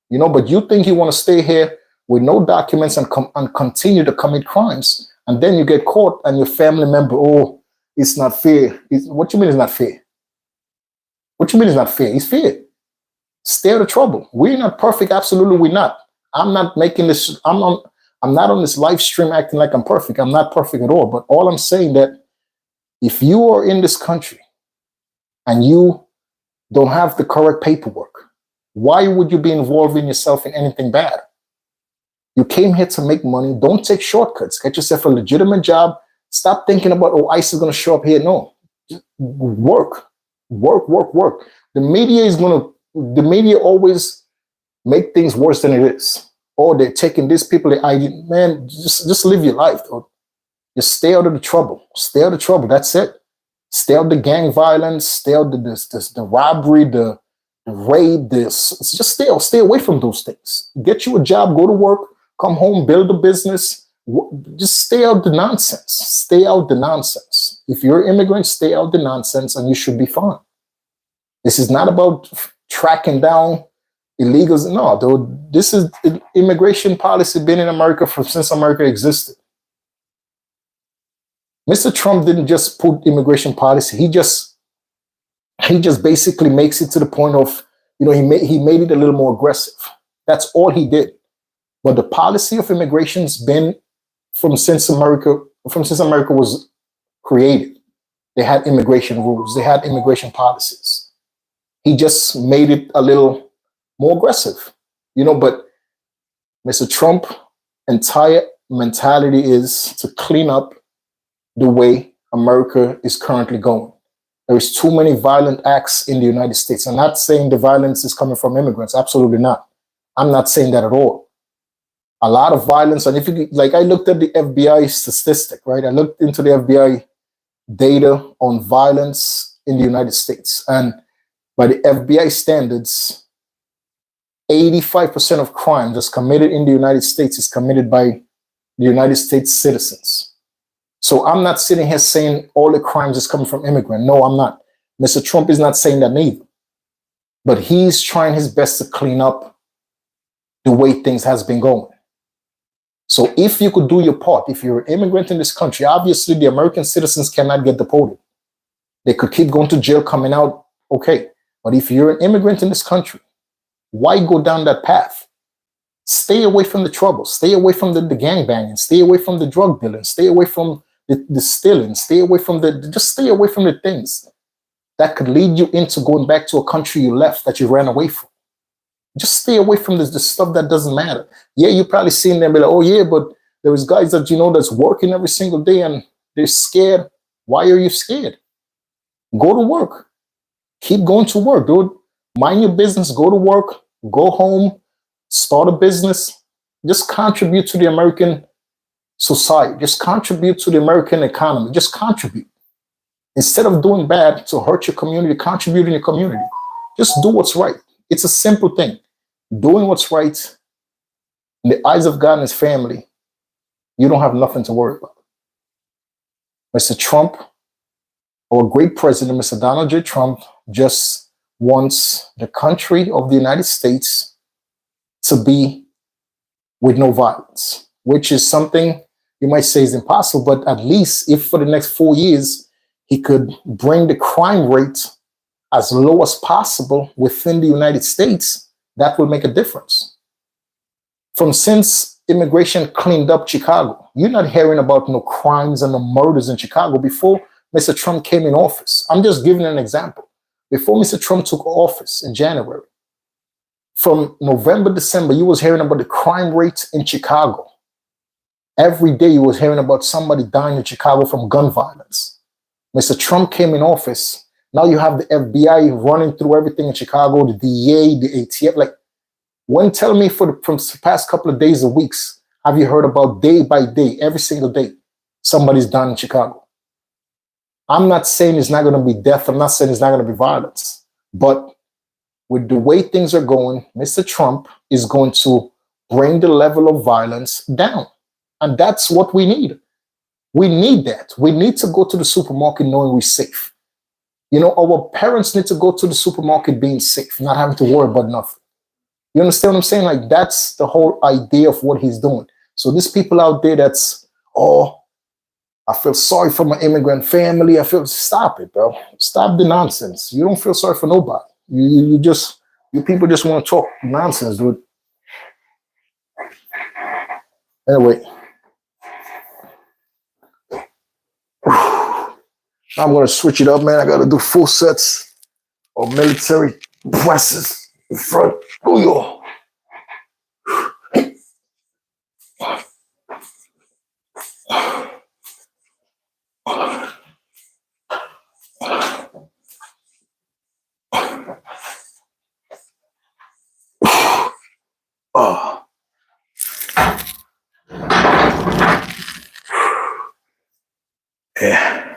But you think you want to stay here with no documents and continue to commit crimes, and then you get caught and your family member, oh, it's not fair. What you mean it's not fair? What you mean it's not fair? It's fair. Stay out of trouble. We're not perfect. Absolutely, we're not. I'm not making this. I'm not on this live stream acting like I'm perfect. I'm not perfect at all. But all I'm saying that if you are in this country and you don't have the correct paperwork, why would you be involving yourself in anything bad? You came here to make money. Don't take shortcuts. Get yourself a legitimate job. Stop thinking about, oh, ICE is going to show up here. No, just work. The media always make things worse than it is. Oh, they're taking these people, they ID. Man, just live your life. Though. Just stay out of the trouble. Stay out of trouble. That's it. Stay out the gang violence. Stay out the robbery, the rape. Just stay away from those things. Get you a job. Go to work. Come home. Build a business. Just stay out the nonsense. Stay out the nonsense. If you're an immigrant, stay out the nonsense, and you should be fine. This is not about tracking down illegals. No, though, this is immigration policy been in America since America existed. Mr. Trump didn't just put immigration policy. He just basically makes it to the point of, he made it a little more aggressive. That's all he did. But the policy of immigration's been since America was created. They had immigration rules. They had immigration policies. He just made it a little more aggressive, but Mr. Trump's entire mentality is to clean up the way America is currently going. There is too many violent acts in the United States. I'm not saying the violence is coming from immigrants. Absolutely not. I'm not saying that at all. A lot of violence. And I looked at the FBI statistic, right? I looked into the FBI data on violence in the United States. And by the FBI standards, 85% of crime that's committed in the United States is committed by the United States citizens. So I'm not sitting here saying all the crimes is coming from immigrants. No, I'm not. Mr. Trump is not saying that neither. But he's trying his best to clean up the way things has been going. So if you could do your part, if you're an immigrant in this country, obviously the American citizens cannot get deported. They could keep going to jail, coming out, okay. But if you're an immigrant in this country, why go down that path? Stay away from the trouble. Stay away from the gangbanging. Stay away from the drug dealing. Stay away from the stealing. Stay away from just stay away from the things that could lead you into going back to a country you left, that you ran away from. Just stay away from the stuff that doesn't matter. Yeah, you probably seen them be like, oh yeah, but there was guys that that's working every single day and they're scared. Why are you scared? Go to work. Keep going to work, dude. Mind your business. Go to work. Go home. Start a business. Just contribute to the American society. Just contribute to the American economy. Just contribute. Instead of doing bad to hurt your community, contribute in your community. Just do what's right. It's a simple thing. Doing what's right in the eyes of God and his family, you don't have nothing to worry about. Mr. Trump, our great president, Mr. Donald J. Trump, just wants the country of the United States to be with no violence, which is something you might say is impossible, but at least if for the next 4 years, he could bring the crime rate as low as possible within the United States, that will make a difference. Since immigration cleaned up Chicago, you're not hearing about no crimes and no murders in Chicago before Mr. Trump came in office. I'm just giving an example. Before Mr. Trump took office in January, from November, December, you was hearing about the crime rate in Chicago. Every day you was hearing about somebody dying in Chicago from gun violence. Mr. Trump came in office. Now you have the FBI running through everything in Chicago, the DEA, the ATF. Like, when tell me from the past couple of days or weeks, have you heard about day by day, every single day, somebody's done in Chicago? I'm not saying it's not going to be death. I'm not saying it's not going to be violence. But with the way things are going, Mr. Trump is going to bring the level of violence down. And that's what we need. We need that. We need to go to the supermarket knowing we're safe. You know, our parents need to go to the supermarket being safe, not having to worry about nothing. You understand what I'm saying? Like, that's the whole idea of what he's doing. So these people out there that's, oh, I feel sorry for my immigrant family. Stop it, bro. Stop the nonsense. You don't feel sorry for nobody. You people just want to talk nonsense, dude. Anyway, I'm going to switch it up, man. I got to do full sets of military presses in front. Oh, yo. Oh. Yeah.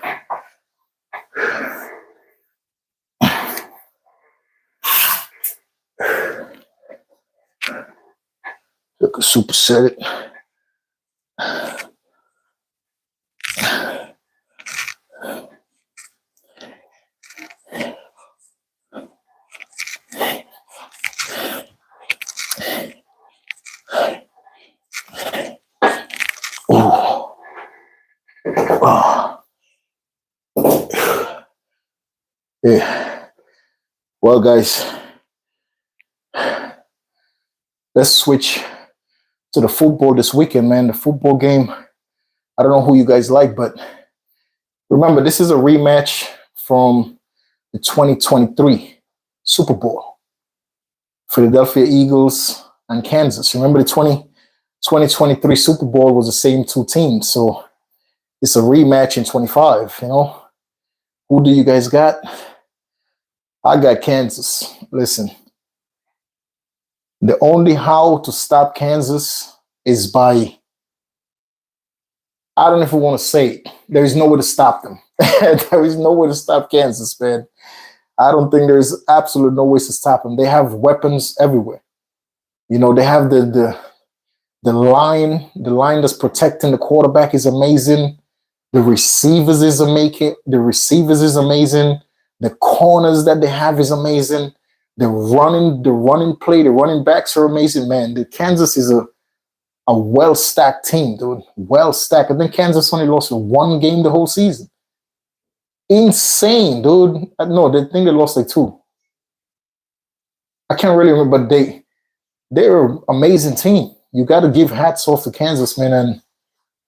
Took a superset it. Oh. Yeah. Well, guys, let's switch to the football this weekend, man. The football game. I don't know who you guys like, but remember, this is a rematch from the 2023 Super Bowl. Philadelphia Eagles and Kansas. Remember, the 2023 Super Bowl was the same two teams. So it's a rematch in 25, you know. Who do you guys got? I got Kansas. Listen, the only how to stop Kansas is by, I don't know if we want to say it. There is no way to stop them. There is no way to stop Kansas, man. I don't think there's absolutely no ways to stop them. They have weapons everywhere. You know, they have the line that's protecting the quarterback is amazing. The receivers is amazing. The corners that they have is amazing. The running play, the running backs are amazing, man. The Kansas is a well-stacked team, dude. Well-stacked. I think Kansas only lost one game the whole season. Insane, dude. No, they think they lost like two. I can't really remember, but they're an amazing team. You got to give hats off to Kansas, man. And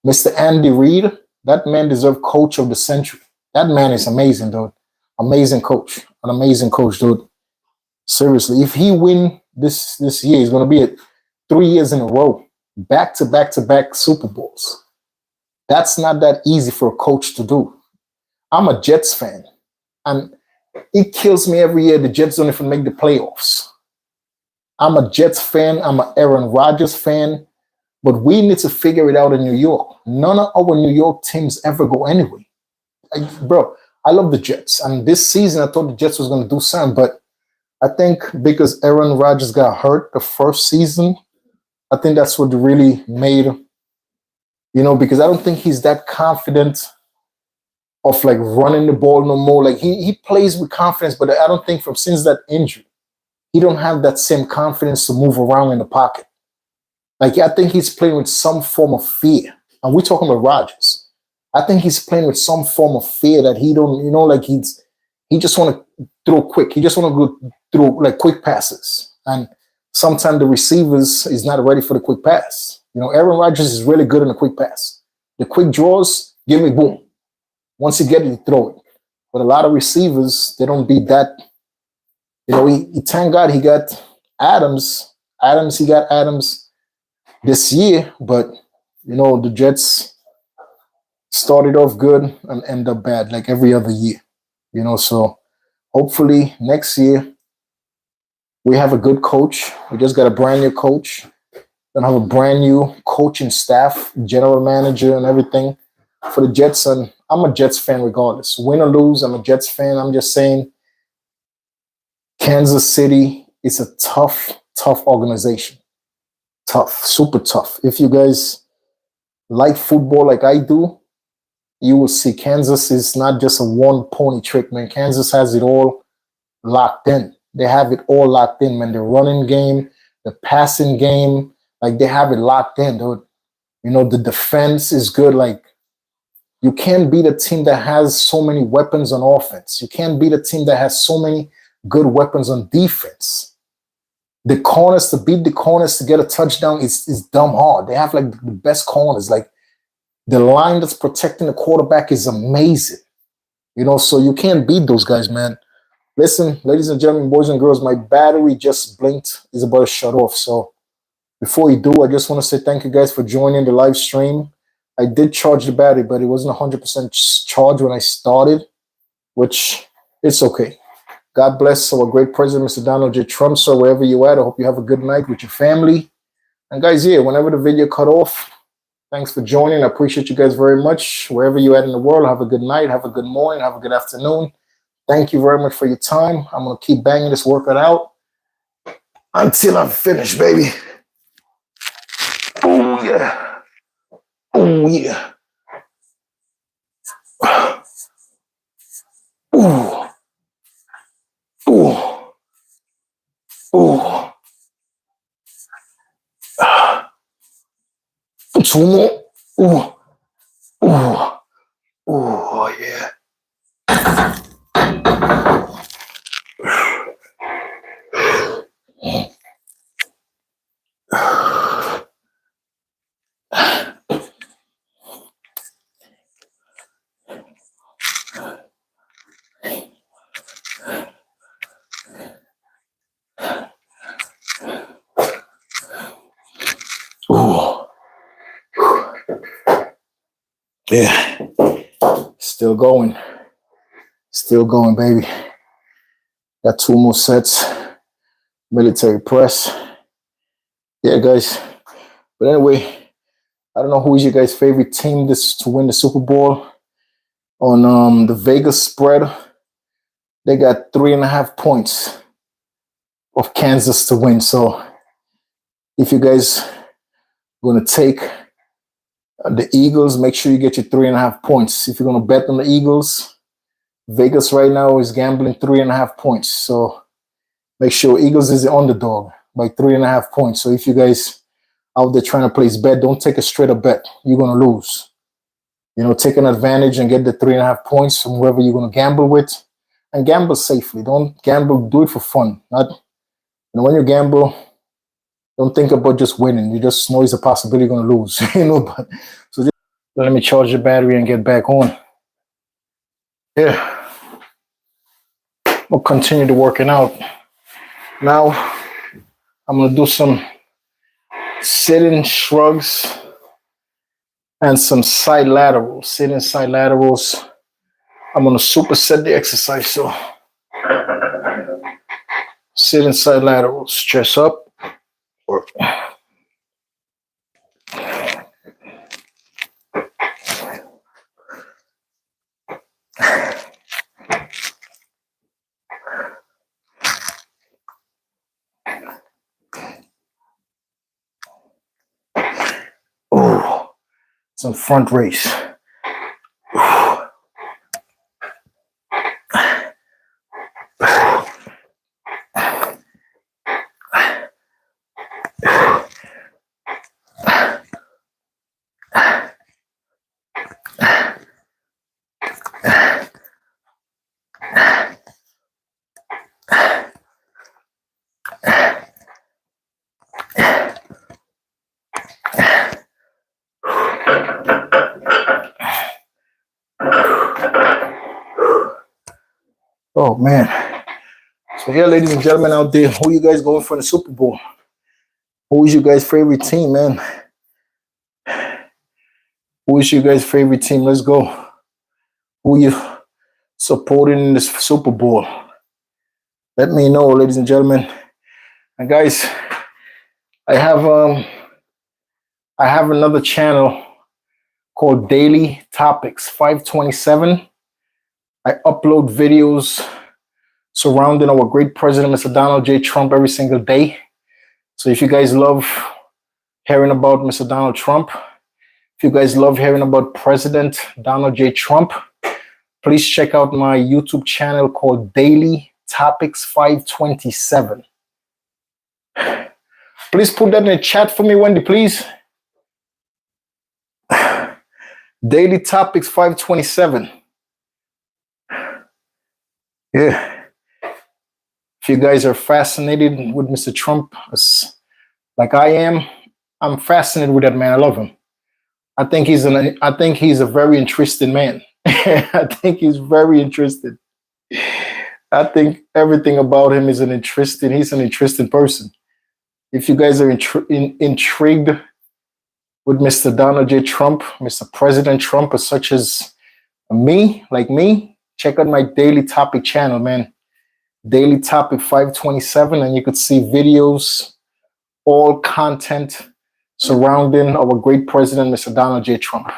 Mr. Andy Reid, that man deserves coach of the century. That man is amazing, dude. Amazing coach. An amazing coach, dude. Seriously, if he win this year, he's going to be at 3 years in a row. Back-to-back Super Bowls. That's not that easy for a coach to do. I'm a Jets fan, and it kills me every year the Jets don't even make the playoffs. I'm a Jets fan. I'm an Aaron Rodgers fan. But we need to figure it out in New York. None of our New York teams ever go anywhere. Bro, I love the Jets. And this season, I thought the Jets was going to do something. But I think because Aaron Rodgers got hurt the first season, I think that's what really made, you know, because I don't think he's that confident of like running the ball no more. Like he plays with confidence, but I don't think since that injury, he don't have that same confidence to move around in the pocket. Like, I think he's playing with some form of fear. And we're talking about Rodgers. I think he's playing with some form of fear that he don't, you know, like he just want to throw quick. He just want to go through like quick passes. And sometimes the receivers is not ready for the quick pass. You know, Aaron Rodgers is really good in the quick pass. The quick draws, give me boom. Once you get it, you throw it. But a lot of receivers, they don't beat that. You know, he thank God he got Adams. He got Adams this year, but you know, the Jets started off good and end up bad like every other year. You know, so Hopefully next year we have a good coach. We just got a brand new coach. Gonna have a brand new coaching staff, general manager, and everything for the Jets. And I'm a Jets fan regardless. Win or lose, I'm a Jets fan. I'm just saying Kansas City is a tough organization. Tough, super tough. If you guys like football like I do, you will see Kansas is not just a one pony trick, man. Kansas has it all locked in. They have it all locked in, man. The running game, the passing game, like they have it locked in, dude. You know, the defense is good. Like, you can't beat a team that has so many weapons on offense. You can't beat a team that has so many good weapons on defense. The corners, to beat the corners to get a touchdown is dumb hard. They have like the best corners. Like, the line that's protecting the quarterback is amazing. You know, so you can't beat those guys, man. Listen, ladies and gentlemen, boys and girls, my battery just blinked. It's about to shut off. So before you do, I just want to say thank you guys for joining the live stream. I did charge the battery, but it wasn't 100% charged when I started, which it's okay. God bless our great president, Mr. Donald J. Trump, sir, wherever you're at. I hope you have a good night with your family. And guys, yeah, whenever the video cut off, thanks for joining. I appreciate you guys very much. Wherever you're at in the world, have a good night, have a good morning, have a good afternoon. Thank you very much for your time. I'm going to keep banging this workout out until I'm finished, baby. Oh, yeah. Oh, yeah. Ooh. Ooh. Ooh. Two more. Ooh. Ooh. Ooh, yeah. Ooh. Yeah. Still going. Still going, baby. Got two more sets. Military press. Yeah, guys. But anyway, I don't know who is your guys' favorite team this to win the Super Bowl. On the Vegas spread, they got 3.5 points of Kansas to win. So if you guys going to take the Eagles, make sure you get your 3.5 points. If you're going to bet on the Eagles, Vegas right now is gambling 3.5 points. So make sure Eagles is the underdog by 3.5 points. So if you guys out there trying to place bet, don't take a straight up bet. You're going to lose. You know, take an advantage and get the 3.5 points from whoever you're going to gamble with, and gamble safely. Don't gamble. Do it for fun. Not, you know, when you gamble, don't think about just winning. You just know it's a possibility you're going to lose. You know, but so just let me charge the battery and get back on. Yeah, we'll continue to working out. Now I'm going to do some sitting shrugs and some side laterals. Sitting side laterals. I'm going to superset the exercise. So sitting side laterals, chest up. Work. Ooh, some front raise. Oh man. So here, ladies and gentlemen out there, who you guys going for the Super Bowl? Who is your guys' favorite team, man? Who is your guys' favorite team? Let's go. Who you supporting in this Super Bowl? Let me know, ladies and gentlemen. And guys, I have um I have another channel called Daily Topics 527. I upload videos surrounding our great president, Mr. Donald J. Trump, every single day. So if you guys love hearing about Mr. Donald Trump, if you guys love hearing about President Donald J. Trump, please check out my YouTube channel called Daily Topics 527. Please put that in the chat for me, Wendy, please. Daily Topics 527. Yeah. If you guys are fascinated with Mr. Trump, like I am, I'm fascinated with that man. I love him. I think he's a very interesting man. I think he's very interesting. I think everything about him is he's an interesting person. If you guys are intrigued with Mr. Donald J. Trump, Mr. President Trump, or such as me, like me, check out my Daily Topic channel, man. Daily Topic 527, and you could see videos, all content surrounding our great president, Mr. Donald J. Trump.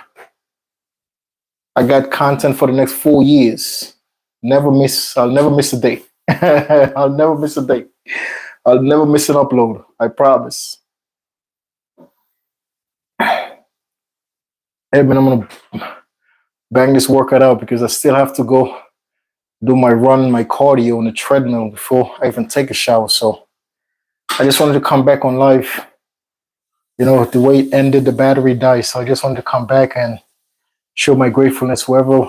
I got content for the next 4 years. I'll never miss a day. I'll never miss a day. I'll never miss an upload. I promise. Hey man, I'm gonna bang this workout out because I still have to go do my run, my cardio on the treadmill before I even take a shower. So I just wanted to come back on live. You know, the way it ended, the battery died. So I just wanted to come back and show my gratefulness, whoever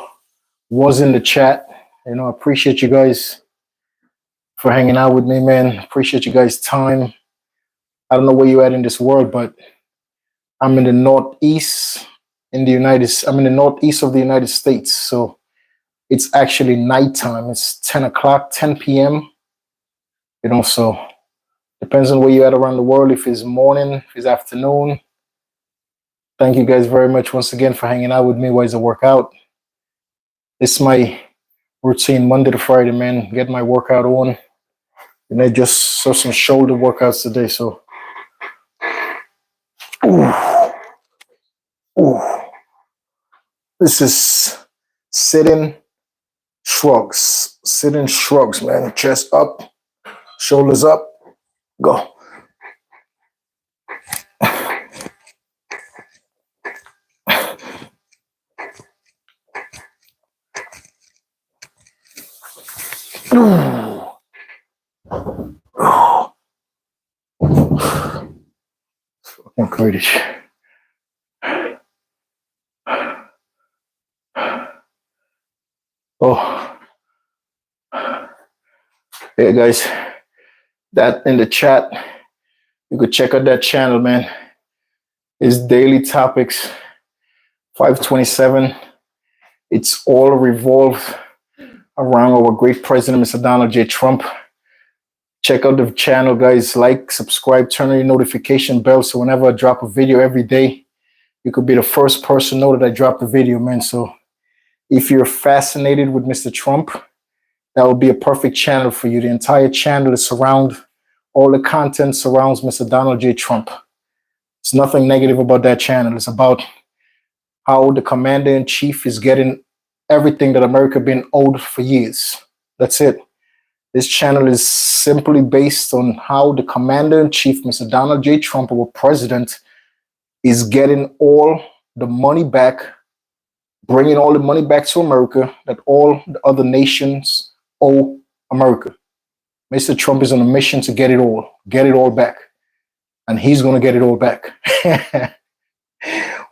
was in the chat. You know, I appreciate you guys for hanging out with me, man. Appreciate you guys' time. I don't know where you're at in this world, but I'm in the northeast I'm in the northeast of the United States. So it's actually nighttime. It's 10 o'clock, 10 p.m. You know, so depends on where you're at around the world. If it's morning, if it's afternoon. Thank you guys very much once again for hanging out with me while I work out. It's my routine Monday to Friday, man. Get my workout on. And I just saw some shoulder workouts today. So, this is sitting shrugs. Sitting shrugs, man. Chest up, shoulders up. Go. Fucking crazy. Oh, hey guys, that in the chat, you could check out that channel, man. It's Daily Topics 527. It's all revolved around our great president, Mr. Donald J. Trump. Check out the channel, guys. Like, subscribe, turn on your notification bell so whenever I drop a video every day, you could be the first person to know that I dropped a video, man. So if you're fascinated with Mr. Trump, that would be a perfect channel for you. The entire channel is all the content surrounds Mr. Donald J. Trump. It's nothing negative about that channel. It's about how the commander-in-chief is getting everything that America been owed for years. That's it. This channel is simply based on how the commander-in-chief, Mr. Donald J. Trump, our president, is getting all the money back, bringing all the money back to America that all the other nations owe America. Mr. Trump is on a mission to get it all back. And he's going to get it all back.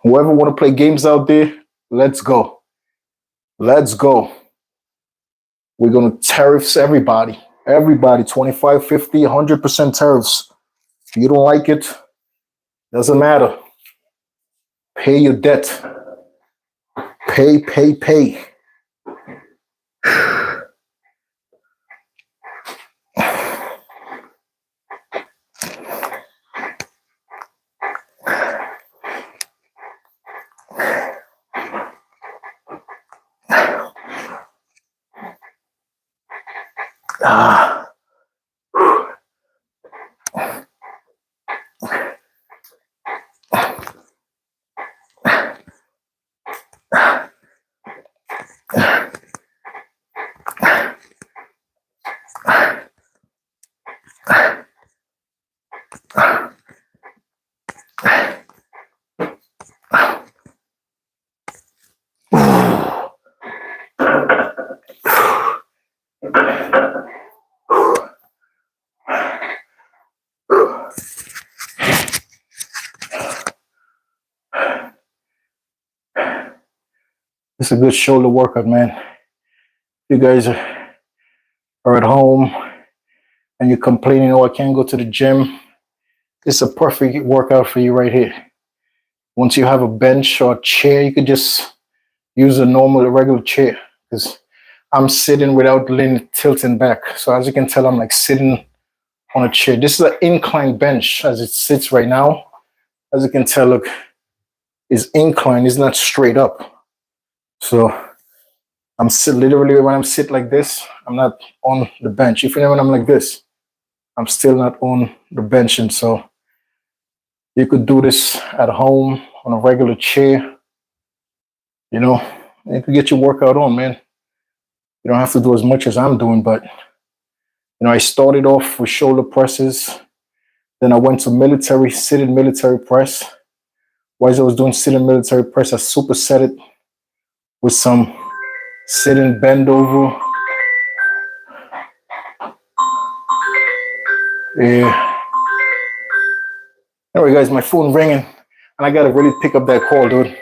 Whoever want to play games out there, let's go. Let's go. We're going to tariffs everybody. Everybody, 25, 50, 100% tariffs. If you don't like it, doesn't matter. Pay your debt. Pay. It's a good shoulder workout, man. You guys are at home and you're complaining, oh, I can't go to the gym. It's a perfect workout for you right here. Once you have a bench or a chair, you could just use a normal, regular chair. Because I'm sitting without leaning, tilting back. So as you can tell, I'm like sitting on a chair. This is an inclined bench as it sits right now. As you can tell, look, it's inclined, it's not straight up. So I'm literally when I'm sit like this, I'm not on the bench. If you know when I'm like this, I'm still not on the bench. And so you could do this at home on a regular chair. You know, you could get your workout on, man. You don't have to do as much as I'm doing, but I started off with shoulder presses. Then I went to military, seated military press. While I was doing seated military press, I superset it with some sitting bend over. Yeah. Anyway, guys, my phone ringing, and I gotta really pick up that call, dude.